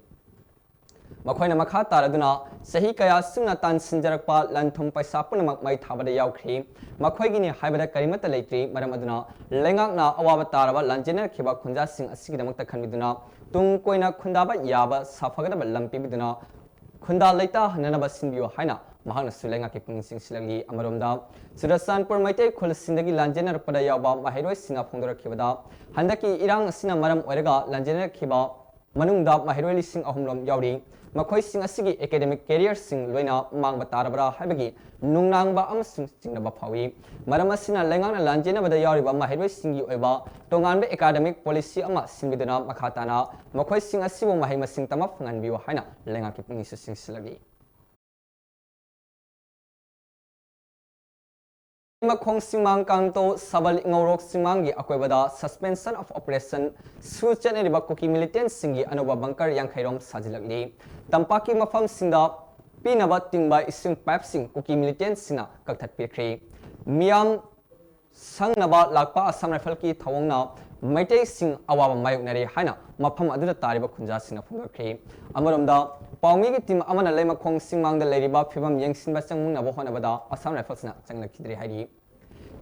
मखोयना मखा तारदुना सही कया सुना तान सिंजरकपा लंथुम पैसा पुनमक मै थाबदा यावख्री मखोयगिनी हाइबदा करिमत लेत्री मरम अदुना लेंगांगना अवाबा तारबा लांजेनर खिबा खुंजा सिंग असिगिदमक्ता खनबिदुना तुंग कोइना खुंदाबा याबा साफगदबा लंपीबिदुना खुंदा लेता हननबा सिंबियो हाइना महागना सुलेंगा के पुंगसिंग सिलंगी अमरोमदा चुरचांदपुर मैते खुलसिंदगी लांजेनर पदा यावबा माहिरोय सिंगा फोंदरखिबदा हंदकी इरांग असिना मरम ओइरगा लांजेनर खिबा मनुंगदा माहिरोय लिसिंग अहुमलम यावरी मखोय सिंग असिगी एकेडमिक कैरियर सिंग लोइना मांगबा तारबरा हाइबगी नुंगनांगबा अमसुंग चिंगनबा फावी मरम असिना लेंगांगना लांजेनबदा यावरिबा माहिरोय सिंगी ओइबा तोंगानबे एकेडमिक पॉलिसी अमा सिंबिदुना मखाताना मखोय सिंग असिबो माहि मसिंग तमा फंगनबियो हाइना लेंगा के पुंगिसु सिंग सिलगी मखोंग सिंगमांग कांगतो सबल इंगौरोक सिंगमांगी अकोइबदा सस्पेंशन ऑफ ऑपरेशन सुचनेरिबा कुकी मिलिटेंट सिंगी अनोबा बंकर यांखैरोम साजिलगली तंपाकी मफम सिंदा पीनबा तिंगबा इसिंग पाइप सिंग कुकी मिलिटेंट सिंगा कक्थत पिरख्री मियाम संगनबा लाकपा असम राइफल की थवंगना मैटे सिंग अवाबा मायुकनरे हाइना मफम अदुदा तारिबा खुंजा सिंगा फुंगख्री अमरोमदा पाउमी की टीम अमना लेमखोंग सिंगमांगदा लेरिबा फिबम यंगसिनबा चंगमुंगनबा होनबदा असम राइफल्सना चंगलखिद्री हाइरी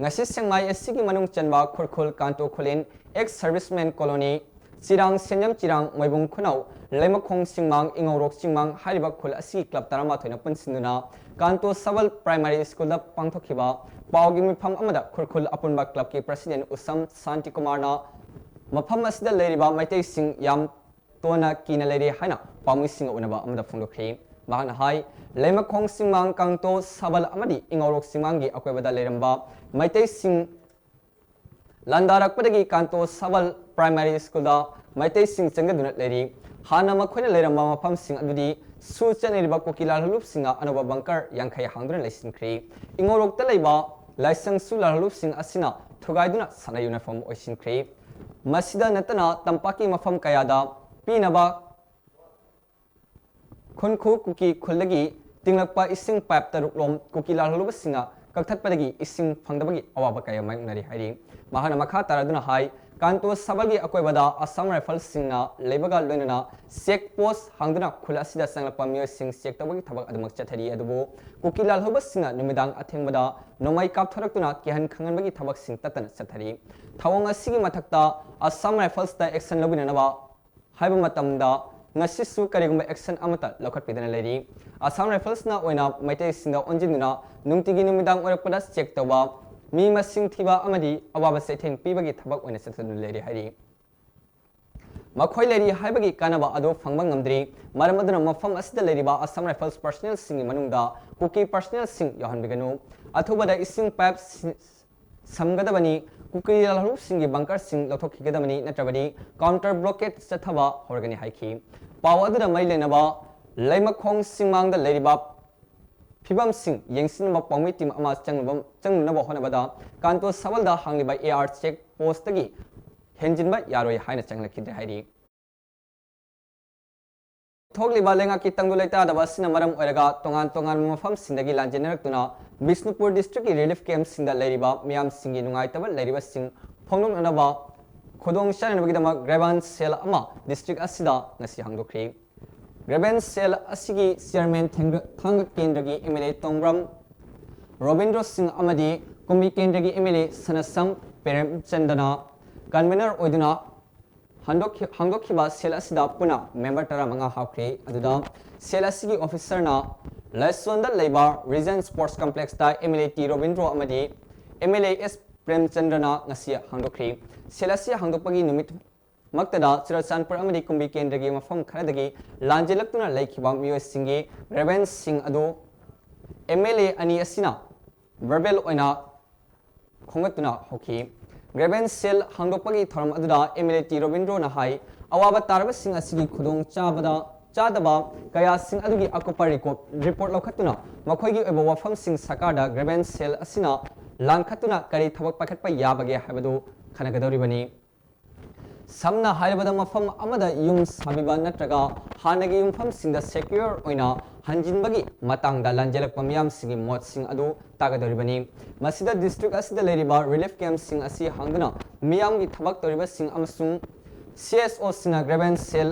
ngasi sengmai asigi manung chanba khurkhul kanto khulin ex serviceman colony chirang senyam chirang moibung khunau leimakhong singmang ingorok singmang hariba khul asigi club tarama thoina punsinuna kanto sabal primary school da pangthokhiba pawgi mifam amada khurkhul apunba club ki president usam santi kumar na mafam asida leiriba maitai sing yam tona kina leiri haina pawmi sing unaba amada phunglokhri mahana hai leimakhong singmang kangto sabal amadi ingorok singmangi akwebada leiramba maitai sing landarakpadagi kanto sabal primary school da maitai sing changaduna leiri hana makhoina leiramba mafam sing adudi su chaneriba kokila halup singa anoba bankar yankhai hangduna leisinkhri ingorok ta leiba laisang su halup sing asina thugaiduna sana uniform oisinkhri masida natana tampaki mafam kayada pinaba खुनखु कुकी खुलगी तिंगलपा इसिंग pipe तरुकलोम कुकी लालहुलुबा सिंगा कक्थतपदगी इसिंग फंगदबगी अवाबा कया मायनरी हाइरी महाना मखा तारदुना हाई कांतो सबगी अकोइबदा असम राइफल सिंगना लेबगा लोइनना चेक पोस्ट हांगदुना खुल असिदा संगलपा मियो सिंग चेक तबगी थबक अदमक चथरी अदबो कुकी लालहुबा सिंगा नुमिदांग अथेंबदा नोमाई कापथरक्तुना केहन खंगनबगी थबक सिंग ततन चथरी थवंग असिगी मथक्ता असम राइफल्स दा action लबिननबा हाइबा मतमदा ngasisu karigumba action amata lokhatpidana leri asam rifles na oina maite singa onjinuna nungtigi numidang orapada check tawba mi masing thiba amadi awaba setheng pibagi thabak oina satunu leri hari makhoi leri haibagi kanaba ado phangba ngamdri maramaduna mafam asida leriba asam rifles personnel singi manungda kuki personnel sing yohan biganu athubada ising pipe samgadabani Kuki लालहुप सिंगी bunker सिंग लथोखिगदमनी नत्रबदी counter blockade चथबा होरगनी हाइखी पावदुदा मैलेनबा लैमखोंग सिंगमांगदा लेरिबा फिबम सिंग यंगसिनबा पाउमी टीम अमा चंगनबा होनबदा कांतो सबलदा हांगलिबा एआर चेक पोस्टगी हेंजिनबा यारोय हाइना चंगलखिद्रे हाइरी थोगलिबा लेंगा की तंगु लेता दबा सिना मरम ओरगा तोंगान तोंगान मफम सिंदगी लांजेनरक्तुना बिष्णुपुर डिस्ट्रिक्ट की रिलीफ कैंप सिंदा लेरिबा मियाम सिंगी नुंगाइतबा लेरिबा सिंग फोंगनोनबा खोदोंग चानबगिदमा ग्रेवेंस सेल अमा डिस्ट्रिक्ट असिदा ngasi hangdokri ग्रेवेंस सेल असिगी चेयरमैन थांग केंद्रगी एमएलए तोंग्राम रोबिंद्र सिंह अमदी कुंबी केंद्रगी एमएलए सनसम पेरमचंदना कन्वीनर ओइदुना हांगदोखिबा सेल असिदा पुना मेंबर तरा मंगा हाउख्रे अदुदा सेल असिगी ऑफिसर ना लाइसोंदा लेबा रीजन स्पोर्ट्स कॉम्प्लेक्स ता एमएलए टी रोबिंद्र अमदी एमएलए एस प्रेमचंद्रना ngasi हांगदोखरि सेल असि हांगदोपगी निमित मक्तदा चुरचांदपुर अमदी कुंबी केंद्रगी मफम खरदगी लांजेलक्तुना लेखिबा मियो सिंगी रेवेंस सिंह अदो एमएलए अनि असिना verbal oina khongatuna hoki graben sel hangdokpagi thoram aduda MLA T Robindro na hai awaba tarba sing asigi khudong chadaba kaya sing adugi akopa report lokhatuna makhoigi obo wafam sing sakarda graben sel asina langkhatuna kari thabak pakhatpa yabage habadu khanagadoribani samna hairabada mafam amada yum sabiba natraga hanagi yumfam singda secure oina hanjinbagi matangda lanjelak pamyam singi mot sing adu tagadoribani masida district asida leriba relief camp sing asi hangduna miyam gi thabak toriba sing amasung CSO sina graben sel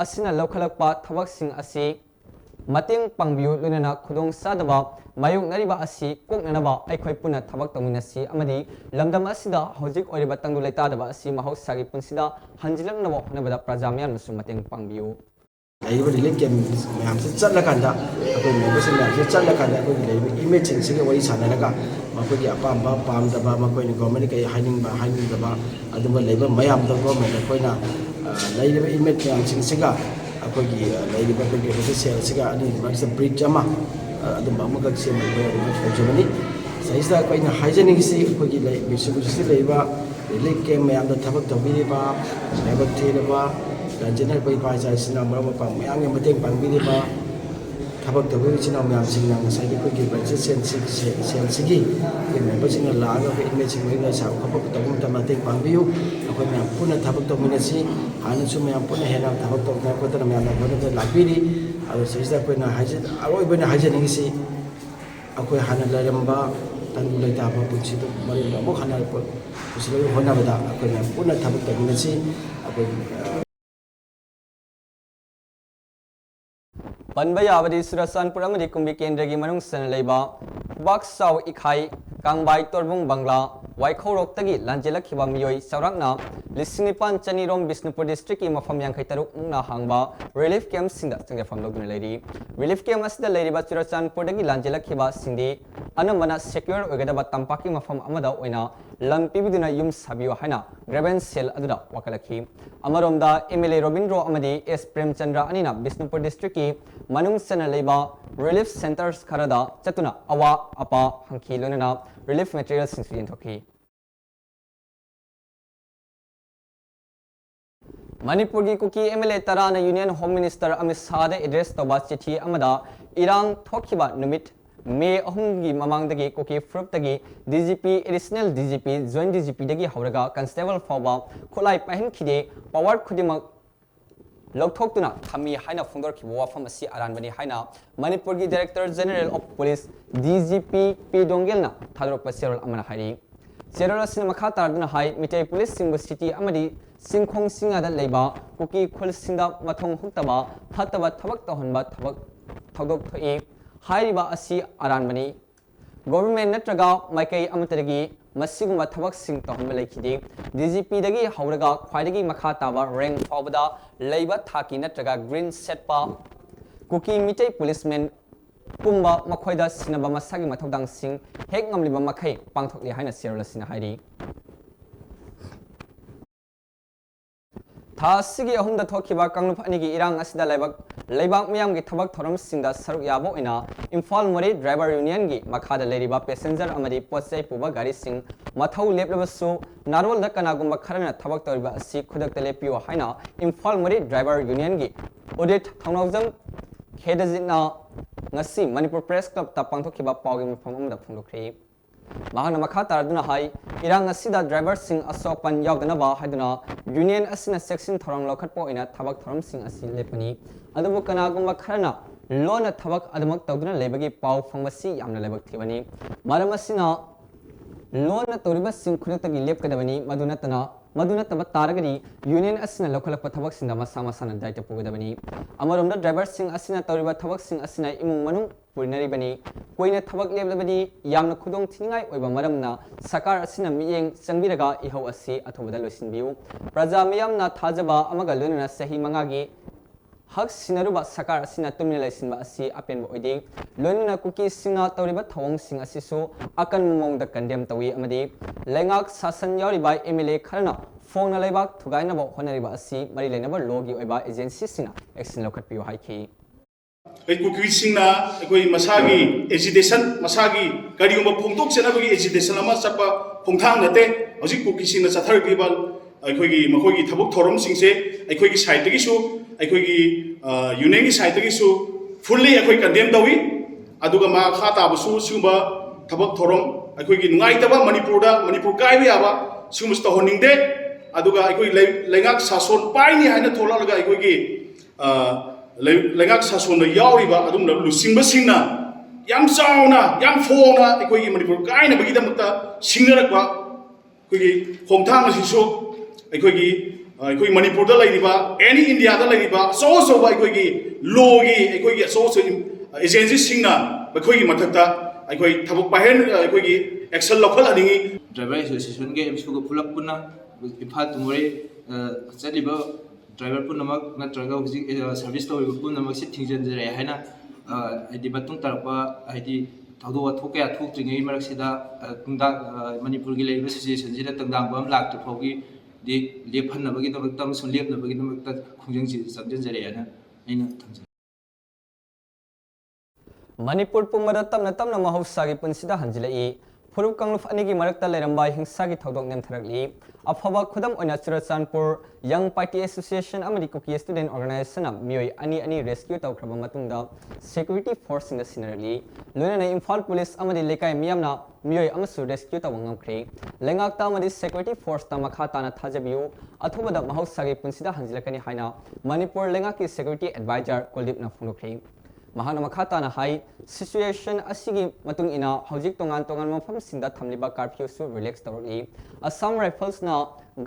asina lokhalakpa thabak sing asi mating pangbiu lunana khudong sadaba mayung nariba asi koknanaba aikhoi puna thabak tamunasi amadi lamdam asida hojik oriba tangdu leitadaba asi mahoksagi punsida hanjilaknabo honabada prajamyan musu mating pangbiu laiba relief camp mayam se chatlakanda akoi member se mayam se chatlakanda akoi laiba image sing wari sanaraga makoi gi apamba pamdaba makoi ni government kai hainingdaba aduma laiba mayam da government akoina laiba image mayam sing siga akoi gi laiba kai sel siga ani marisa bridge ama aduma amaka se mai fojamani saisa akoina hygienic si akoi gi lai bisibusi laiba relief camp mayam da thabak tawbiriba laiba thiraba Lanjana bai bai jai sina mara pang mayang yang penting pang bini ba thabak tabu sina mayam sing nang sai ko gi ban sen sigi ke member sing la ga be image sing ngai sa ko ko tabu ta mating pang biu ko mayam puna thabak tabu ni si han su mayam puna hena thabak tabu ka ko ta mayam na ko la bini alo sisa ko na haje aroi bana haje ni si ako hana la ramba tan lai ta ba pu si to mari mo hana ko uslo hona bada ko na puna thabak tabu ni si ako Panba yabadi Surasanpur amadi kumbi kendragi manung sana leiba Baksaw ikhai kangbai torbung bangla waikhaurok tagi lanjelak khiba miyoi saurakna lisinipan chanirom Bisnupur district ki mafam yang kaitaruk na hangba relief camp singda singda famlok duna leiri relief camp asida leiriba Surasanpur dagi lanjelak khiba singdi anamana secure ogadaba tampaki mafam amada oina lampibiduna yum sabiyo haina graben sel aduda wakalakhi amaromda MLA Robindro amadi S Premchandra anina Bisnupur district ki manung sana leiba relief centers kharada chatuna awa apa hangki lonana relief materials sing thoki Manipur gi kuki MLA tarana Union Home Minister Amit Shah de address toba chithi amada irang thokiba numit May ahumgi mamangdagi kuki fruit dagi DGP additional DGP joint DGP dagi hauraga constable fawba khulai pahin khide power khudimak Lokthokuna Thami Haina Fundor Kiwa from a sea aranbani Haina, Manipur Director General of Police, DGP P. Dongelna, Tadrok Pasirol Amanahari. Sierra Cinemakata Hai, Mitay Police Single City Amadi, Singkong Singa that Leba, Kuki Kul Singa Matong Huktaba, Hataba Tabak Tahunba Tabak Tadok to E, Hariba Asi Aranbani. Government Netraga, Makai Amatagi, Masiguma Tabak Sing Tahumbalaki, DGP Dagi Hauraga, Quidagi Makataba, Rang Fawada, Labor Taki Netraga, Green Setpa, Cookie Mitay Policeman, Pumba, Makoida Sinaba Masagi Matodang Sing, Hegam Liba Makai, Pangtokli Hina Sierra Sinahari. Tha sigi ahumda thokiba kanglup anigi irang asida laibak miyam gi thabak thoram singda saruk yabo ina Imphal Mori driver union gi makhada leriba passenger amadi potsai puba gari sing mathau leplabasu narwal da kanagumba kharana thabak toriba asi khudak tele piwa haina Imphal Mori driver union gi audit thongnawjang khedajina ngasi Manipur Press Club ta pangthokiba pawgi mafam amda phungdokri Mahana Makata Duna Hai, Irang Asida driver sing Asopan Yaudanaba Haduna, Union Asina section Thorong Lokatpo in a Tabak Thoram sing Asil Lepani, Adabukanagumba Karana, Lona Tabak Adamak Taguna Lebagi Pau Fangasi Yamna Lebak Tivani, Madamasina Lona Toriba sing Kunatagi Lepkadavani, Madunataba Taragani, Union Asina local Patabak Sindama Samasana Daita Pugadavani, Amarum the driver sing Asina Toriba Tabak sing Asina Imumanu. Purinari bani, Queen Tabak Lebani, Yam Kudong Tingai, over Madamna, Sakar Asina Miyang, Sangviraga, Iho Asi, Atobadalusin view, Prazamiam na Tajaba, Amagaluna, Sahi Mangagi, Hug Sinaruba, Sakar Asina Tumila Simba Asi, Apen Boidi, Lunina Cookie Sina Toriba Tong Sing Asiso, Akan Mong the Condemned Tawi Amadi, Langak Sasan Yori by Emily Karna, Phone Alebak, Tugainabo, Honoriba Asi, Marilenaba Logi, Oba Agency Sina, Exin Lokat Pio Hiki. कुकीसिंगना अखोई मसागी agitation मसागी करिगुम फोंदोक चनबगी agitation अमा चपा खोंथांग नते हजिक कुकीसिंगना चथरगिबा अखोई मखोई थबक theorem सिंगसे अखोई साइडगिसु अखोई union साइडगिसु fully अखोई condemn Tawi अदुगा मा खाताबसु सिगुबा थबक theorem अखोई नुंगाइतबा मणिपुर कायबा याबा सिगुमस तहोनिंगदे अदुगा अखोई लेंगाक सासन पाइनी हाइना थोलालगा अखोई लेंगाक सासन यावरिबा अदुमना लुसिंगबसिंगना याम चावना याम फोना अखोई मणिपुर कायनबगिदमक्ता सिंगरकबा अखोई खोंथांग असिसु अखोई मणिपुर एनी इंडिया अचौ अचौब अखोई लॉगी अखोई अचौ एजेंसी सिंगना अखोई मथक्ता अखोई थबक पाहन अखोई एक्शन लौखलहनिंगी ड्राइवर एसोसिएशन के एमसी को पुलप पुना इम्फा तुमरे चलिब ड्राइवर पुनमक नत्रगा हुजिक सर्विस तौरिब पुनमक सि थिंजनजरे हैना हाइदि बतुंग तरपा हाइदि थौदो थोके थोक्ट्रिङै मरकसिदा तुंदा मणिपुर की लेब सिचुएशन सिदा तंगदांग बम लाक्तु फौगी दि लेफनबगिदमक्ता अमसुं लेपनबगिदमक्ता खुंजंसि चमजनजरे हैना अइना थंजन मणिपुर पुंगदा तमना तमना महौसागी पुंसिदा हंजिलई फुरुप कांगलुफ अनिगी मरक्ता लेरंबा हिंसागी थौदोक नेमथरकली अफबा खुदम ओइना चुरचानपुर यंग पार्टी एसोसिएशन अमरी कुकी स्टूडेंट ऑर्गेनाइजेशन मियोय अनि रेस्क्यू तौखरबा मतुंगदा सिक्योरिटी फोर्स सिंग सिनरली लोनना इम्फाल पुलिस अमरी लेकाय मियामना मियोय अमसु रेस्क्यू तब ngamkhre lengakta अमरी सिक्योरिटी फोर्स ता मखा ताना थाजबियो अथुबदा महौसागी पुंसिदा हंजिलकनी हाइना मणिपुर लेंगाकी सिक्योरिटी एडवाइजर कुलदीपना फोंदोखरे महान मखाताना हाई सिचुएशन असिगी मतुंग इना हौजिक तोंगान तोंगान मफम सिंदा थमलिबा कर्फ्यू सु रिलैक्स तौरली असम राइफल्स ना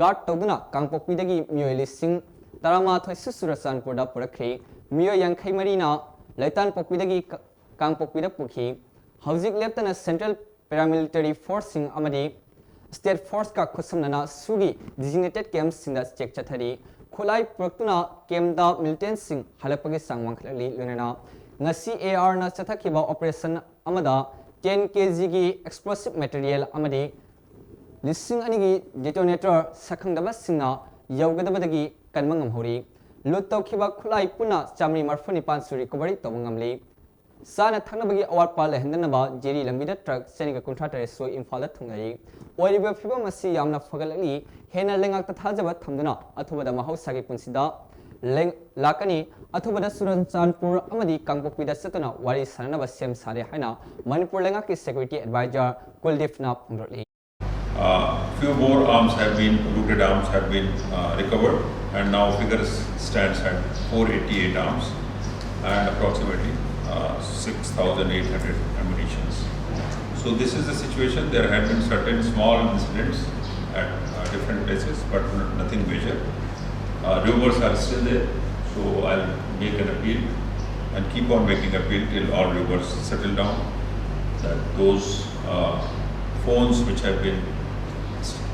गार्ड तौदुना कांगपोकपीदगी मियोय लिसिंग तरामाथोय सुसुरचानपुरदा पुरखरे मियोय यांखै मरीना लैतान पोकपीदगी कांगपोकपीदा पुखी हौजिक लेफ्टना सेंट्रल पैरामिलिटरी फोर्स सिंग अमदी स्टेट फोर्स का खुसमना सुगी डिजिग्नेटेड कैंप सिंदा चेक चथरी खुलाई पुरक्तुना कैंपदा मिलिटेंट सिंग हलपगे सांग वांखलली लोनना ngasi AR na chathakiba operation amada 10 kg gi explosive material amadi lising anigi detonator sakhangdaba singna yaugadabadagi kanmangam hori lut tawkhiba khulai puna chamri marfuni pan suri recovery tawngamli sana thangnabagi award pa lehendanaba jeri lambida truck seniga contractor so imphal thungai oiriba phibam asi yamna fagalali hena lengak ta thajaba thamduna athubada mahausagi punsida लाकनी अथुबदा सुरनचानपुर अमदी कांगपोकपीदा Satna वारी साननबा same सारे हाइना मणिपुर लेंगा की security adviser कुलदीपना फोंदोरली few more arms have been looted arms have been recovered and now figure stands at 488 arms and approximately 6800 ammunitions. So this is the situation. There have been certain small incidents at different places but nothing major. Rumors are still there, so I'll make an appeal and keep on making appeal till all rumors settle down. That those phones which have been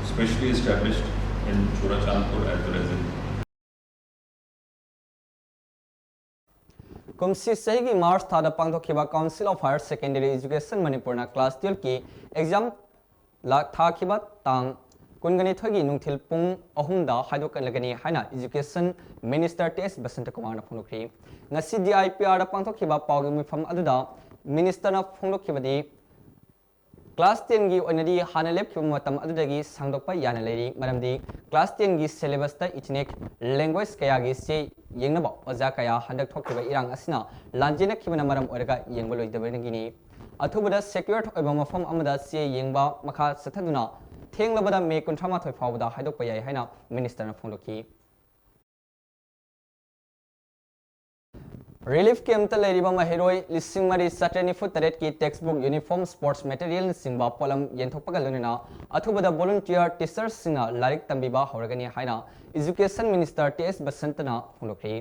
specially established in Churachandpur as well as in कुमसी सही की March था पांथोखिबा council of higher secondary education Manipur ना class 12 की exam थाखिबा तांग कुनगनी थगी नुंथिल पुंग अहुमदा हाइदोकनगनी हाइना एजुकेशन मिनिस्टर टेस बसंत कुमार ना फोंदोखरि ngasi DIPR पांथोखिबा पावगी मिफम अदुदा मिनिस्टर ना फोंदोखिबदी क्लास 10 की ओनदी हाना लेपखिबा मतम अदुदगी सांगदोकपा याना लेरी मरमदी क्लास 10 की सिलेबस ता इचनेक लैंग्वेज कयागी से येंगनबा ओजा कया हंदक थोखिबा इरांग असिना लांजेना खिबना मरम ओरगा येंगबो लोइदबनगिनी अथुबदा सेक्योर ओइबा मफम अमदा से येंगबा मखा सथदुना थेंगलबदा मे 38 फावदा हाइदोकपा याय हाइना मिनिस्टर ना फोंदोखि रिलीफ कैंप लेरिबा महिरोय लिसिंग मरी सटरनी फुट तरेट की text book uniform sports material सिंबा पोलम येंथोपगा लोनिना अथुबदा वॉलंटियर टीचर्स सिंगा लारिक तंबिबा हौरगनी हाइना एजुकेशन मिनिस्टर टीएस बसंतना फोंदोखरि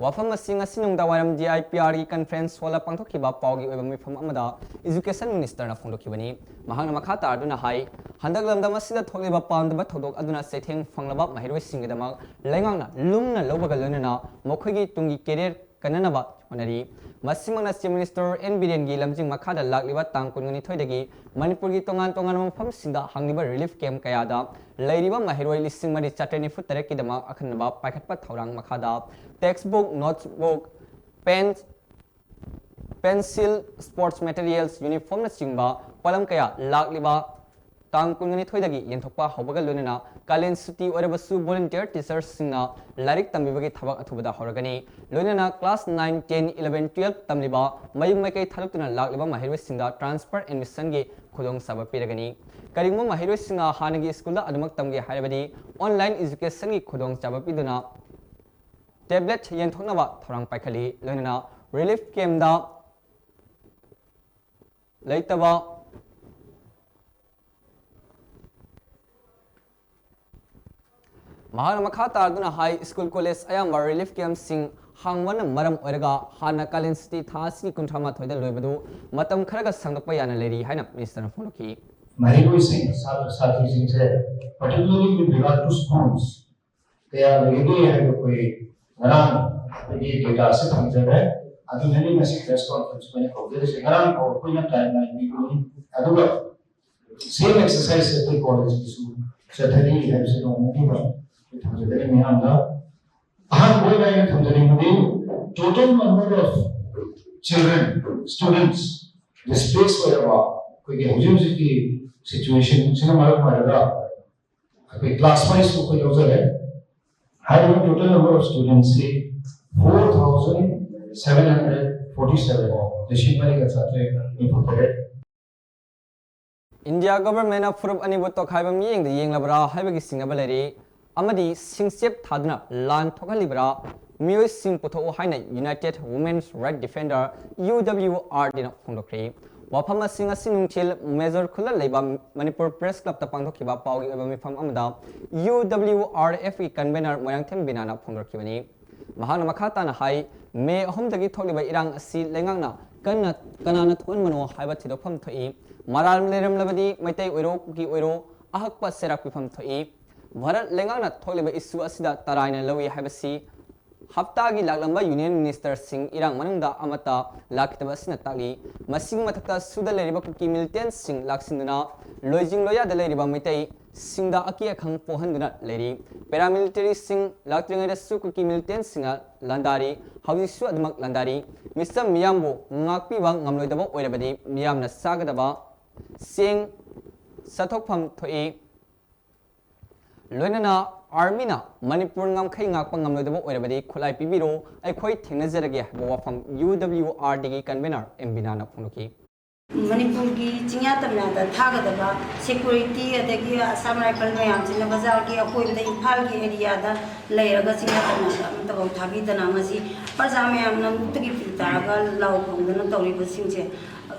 वाफम सिंग सिनुंगदा वारम DIPR की कॉन्फ्रेंस होला पांथोखिबा पावगी ओइबा मिफम अमदा एजुकेशन मिनिस्टर ना फोंदोखिबनी महांगना मखा तारदुना हाई हंदक लमदम असिदा थोलिबा पामदबा थोदोक अदुना सेथेंग फंगलबा महिरोय सिंगदमा लेंगांगना लुंगना लौबगा लोनिना मखोगी तुंगी कैरियर कननबा होनरी मसिमंगना चीफ मिनिस्टर एन बिरेन की लमजिंग मखादा लाकलिबा तांग कुनगनी थोइदगी मणिपुर की तोंगान तोंगान मफम सिंदा हांगलिबा रिलीफ कैंप कयादा लैरिबा महिरोय लिसिंग मरी चाटरनी फुट तरह की दमा अखनबा पाइखटपा थौरांग मखादा text book notes book pen pencil sports materials uniform na chingba palam kaya lakliba tang kungani thoidagi yenthokpa hobaga lunina kalin suti orabasu volunteer teachers singna larik tambibagi thabak athubada horagani lunina class 9 10 11 12 tamliba mayung maikai thalukna lakliba mahirwe singda transfer admission gi khudong saba piragani karingmo mahirwe singa hanagi school da adumak tamgi hairabadi online education gi khudong saba piduna tablet yenthokna ba thorang paikhali lunina relief camp da laitaba Mahana Makata Duna High School College Ayam Relief Camp Sing Hangwan Maram Orega Hana Kalin City Thasi Kuntama Toida Lubadu Matam Karaga Sangapayana Lady Hina Minister Fonoki. Manipuri Singh, Sati Singh said, particularly with regard to schools, they are really having a way around the data set from there. I think many message press conference when it comes to around our point timeline, we doing other same exercise at the college issue. Certainly, have said on total number of children, students displaced by a university situation, class wise total number of students 4,747. India government of Furup Anibuto Kaibam Ying the Ying Labra, Having Singabaleri, Amadi Singsip Tadna, Lan Tokalibra, Mu Sing Puto Haina, United Women's Rights Defender, UWR Dina Pondokri, Wapama Singa Sinungchil, Measure Kula Leba, Manipur Press Club Tapandokiba, Pau from Amada, UWRFE convener Moyang Tembinana Pondokivani, Mahana Makata High, May Home the Gitoli by Irang Si Lengana, Kanana Tunmano, Hibati Pam to E. Maral Lerem Labadi, Mate Uro, Kuki Uro, Ahakpa Serapifam to E. Varat Lengana Toliba Isu Asida Tarana Lowy Habasi, Haptagi Lagamba Union Minister Singh Irang Mananda Amata, Laktabasina Tali, Masing Matata Suda Leriba Kuki Milton Singh Laksindana, Lojing Loya the Leriba Mate, Singda Akia Kang Pohandana Lady, Paramilitary Singh, Latringa Sukuki Milton Singa, Landari, Hausu Admak Landari, Mr. Miyambo, Ngakpi Wang Namloidabo, Orebadi, Miyamna Sagadaba. Sing Satopam to E Lunana Armina Manipur Ngam Kangapang Namodabo Orebadi Kulai Pibiro, I quite Tinazerage, from UWRD convener in Binana Punuki. Manipuri Tingatamna, the Tagadaba, security at the Gia Samurai Palmayam, in the Bazarki, a point the Impalgi area, later Gazinatana, the Tagi, the Namasi, Pazamiam, Namutaki Taraga, Lau, the Notori Sinche.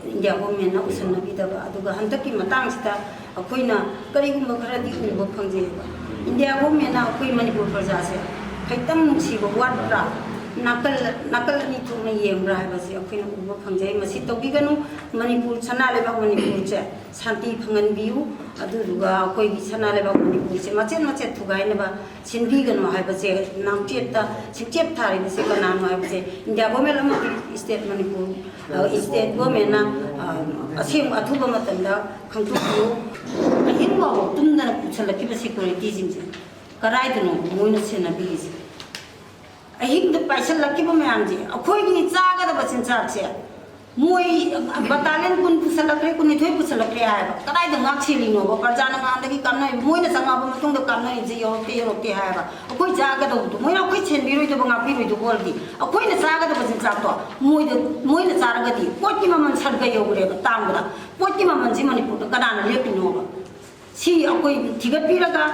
India women na usan na bidaba aduga handaki matangsta akoina karigumba kharadi uba phangjeba India women na akoi Manipur praja se khaitam nungsiba watra nakal ni thuna yengra habase akoina uba phangjai masi tobiganu Manipur chana leba Manipur che santi phangan biu aduga akoi gi chana leba Manipur che machet thugai na ba sinbiganu habase namcheta sinchep thari base kana no habase India women ama state Manipur state women na asim athuba matanda khangtu ahimwa tumna puchalaki ba security jingse karai dunu moina sena bigis ahim the paisal laki ba mayamje akhoi gi chaga da bachin chache moi battalion kun pusalakre kun thoi pusalakre ha karai da ngak chili no ba parjana ma da gi kamna moina sanga ba matung da kamna ji yo te ha ba akhoi chaga da du moina akhoi chen bi roi da ngak bi roi du bol di akhoi na chaga da bachin chak to moina charaga di poti ma man sarga yo gre ba tam da poti ma man ji Manipur da kana na lepi no ba si akhoi thigat pi raga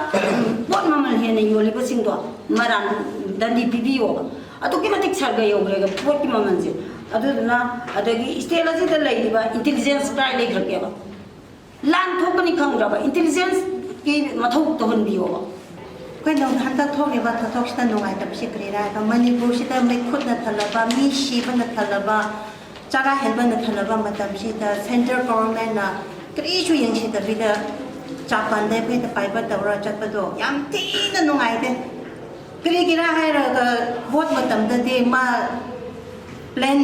pot ma man he na yo le ba sing do maran dandi pibi yo atu ki matik sarga yo gre ga poti ma man ji aduna adagi stage da laiba intelligence try le grake ba lan thokani khangra ba intelligence ki mathau to hon biyo ba kai no hanta thoge ba thok sta no ai tap sikri ra ka Manipur sita mai khut na thalaba mi shi ba na thalaba chaga helba na thalaba matam sita center government na kri chu yang sita bida chapan de pe ta pai ba tawra chat ba do yam ti na no ai de kri gira hai ra ka vote matam da de ma plan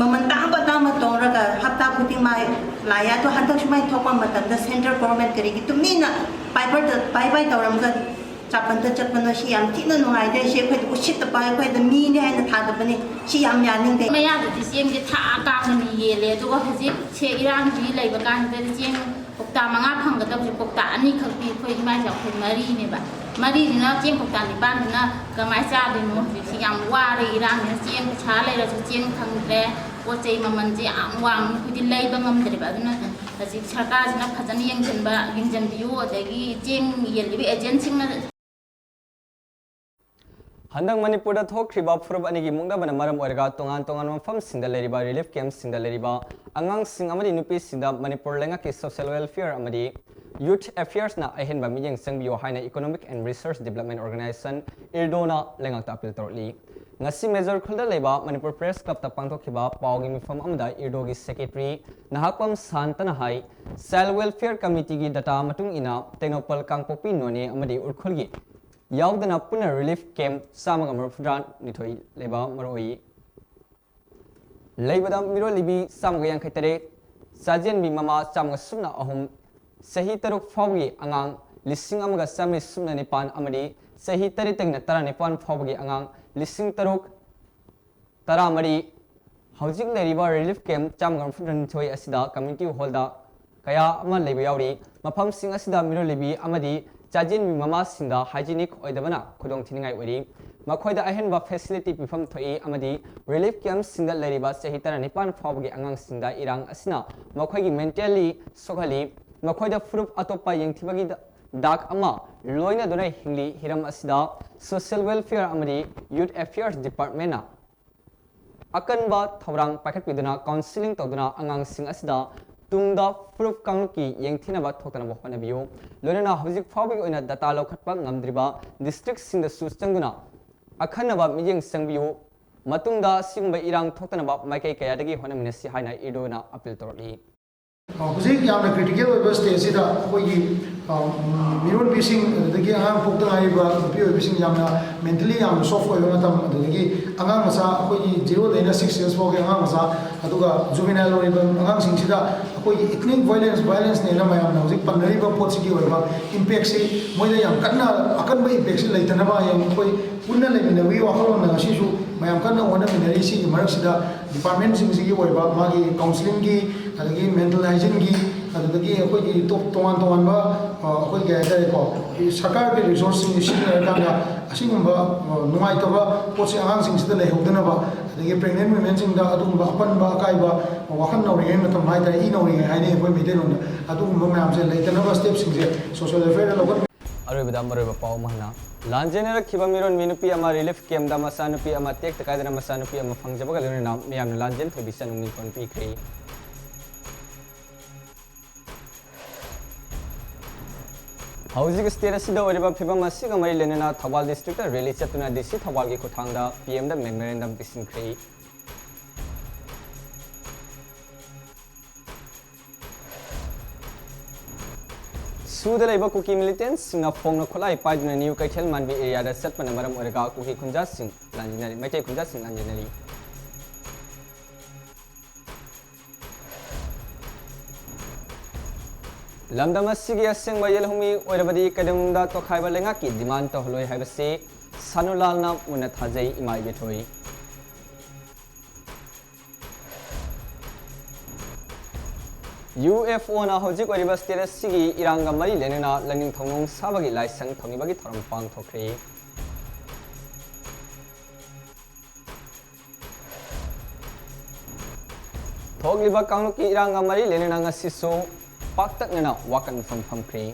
mamanta ba ta ma tora ka hafta khuting mai laya to hantak shmai thokpa matam da center government kari ki tumina pai tawram ga Chapanta chapana si am tina no ai de she khoi usit ta pai khoi da mi ne hai na tha da bani si am ya ning de maya da jeng de tha ka ni ye le do haji che iran bi lai ba kan de jeng kokta manga phang ga da kokta ani khak pi khoi mai ja khoi mari ne ba mari ni na jeng kokta ni ban na ka mai cha de no si am wa re iran ne jeng cha lai ra jeng thang de ko chei ma man je am wang ku di lai ba ngam de ba na haji sarkar na phajan yeng jan bi yo de gi jeng ye li bi agency na Handang Manipur da thokriba phurub ani gi mungda bana maram oirga tongan tongan mafam singda leriba relief camp singda leriba angang sing amadi nupi singda Manipur lenga ki social welfare amadi youth affairs na ahen ba miyeng sangbio haina economic and research development organization irdona lenga ta appeal torli ngasi major khulda leba Manipur press club ta pangthokhiba pawgi mifam amda irdogi secretary nahakpam santana hai cell welfare committee gi data matung ina tenopal kangpopi none amadi urkhulgi yaudana puna relief camp samaga marfran nithoi leba maroi leibada miro libi samaga yang khaitare sajen bi mama samaga sumna ahum sahi taruk fawgi angang lising amaga sami sumna nipan amadi sahi tari tagna tara nipan fawgi angang lising taruk tara mari housing leriba relief camp samaga marfran nithoi asida community hall da kaya ama leiba yauri mafam sing asida miro libi amadi Chajin mi mama sinda hygienic oidabana khudong thiningai ori makhoida ahenba facility pifam thoi amadi relief camp sinda leriba sehitara nipan phawgi angang sinda irang asina makhoigi mentally sokhali makhoida frup atopa yengthibagi dak ama loina donai hingli hiram asida social welfare amadi youth affairs department na akanba thorang pakhat piduna counseling toduna angang sing asida tungda proof kangki yengthina ba thotana ba hona biyo lorena hojik phawbi oina data lokhatpa ngamdriba district sing da sustanguna akhana ba mijeng sangbiyo matungda singba irang thotana ba maikai kaya dagi hona minasi haina idona appeal torli hojik yamna critical oiba stage ida hoyi miron bising dagi angang phokta aiba pio bising yamna mentally yamna soft oiba matam dagi angang masa hoyi 0 daina 6 years phawge angang masa aduga juvenile oiba angang singsida कोई ethnic violence ने ना मैं हम ना उसे पंद्रह बार post की हुआ impact से मुझे यहाँ करना अकन भाई impact से लेते ना बाय यहाँ कोई पुन्ना ले मिलने भी वाकरों ना शिशु मैं हम करना वाना मिलने इसी मर्क सीधा department से किसी की हुआ मागी counseling की अदगी mental hygiene की अदगी कोई तोवान बा कोई क्या है को सरकार के resource से इसी करना असी मुंबा नुमाई तो बा पोस्ट आंग सिंह से ले होते ना बा अदगी pregnant women सिंह दा अदुम बा अपन बा काय बा वाकन नौरिये में तो माय ता ई नौरिये है नहीं कोई मिटे नौने अदुम बा मैं हमसे लेते ना बा स्टेप सिंह से social welfare लोगों अरे बदाम मरे पाव महना लांजेने रखिबा मिरोन मिनुपी अमा रिलीफ कैम्प दा मसानुपी अमा टेक तकादना मसानुपी अमा फंगजबगा लेने नाम मियाम लांजेन थबिसन उंगनी कोन पीखरी हाउसिंग स्टेट असिदा ओरिबा फिबा मसिगा मरि लेनेना थवाल डिस्ट्रिक्ट रैली चतुना डीसी थवाल की खुथांगदा पीएम दा मेमोरेंडम पिसिनख्री Suda leba kuki militants singa phongna kholai paiduna new kaithel manbi area da satpana maram orega kuki khunja sing lanjinari maitai khunja sing lanjinari lamdama sigi aseng bayel humi orabadi kadamda to khaiba lenga ki demand to holoi haibase sanulal na muna thajai imai bethoi UFO na hojik oriba state sigi iranga mari lenena laning thongong sabagi laisang thongibagi thoram pang thokri thogliba kangki iranga mari lenena ngasiso paktak nena wakan from kri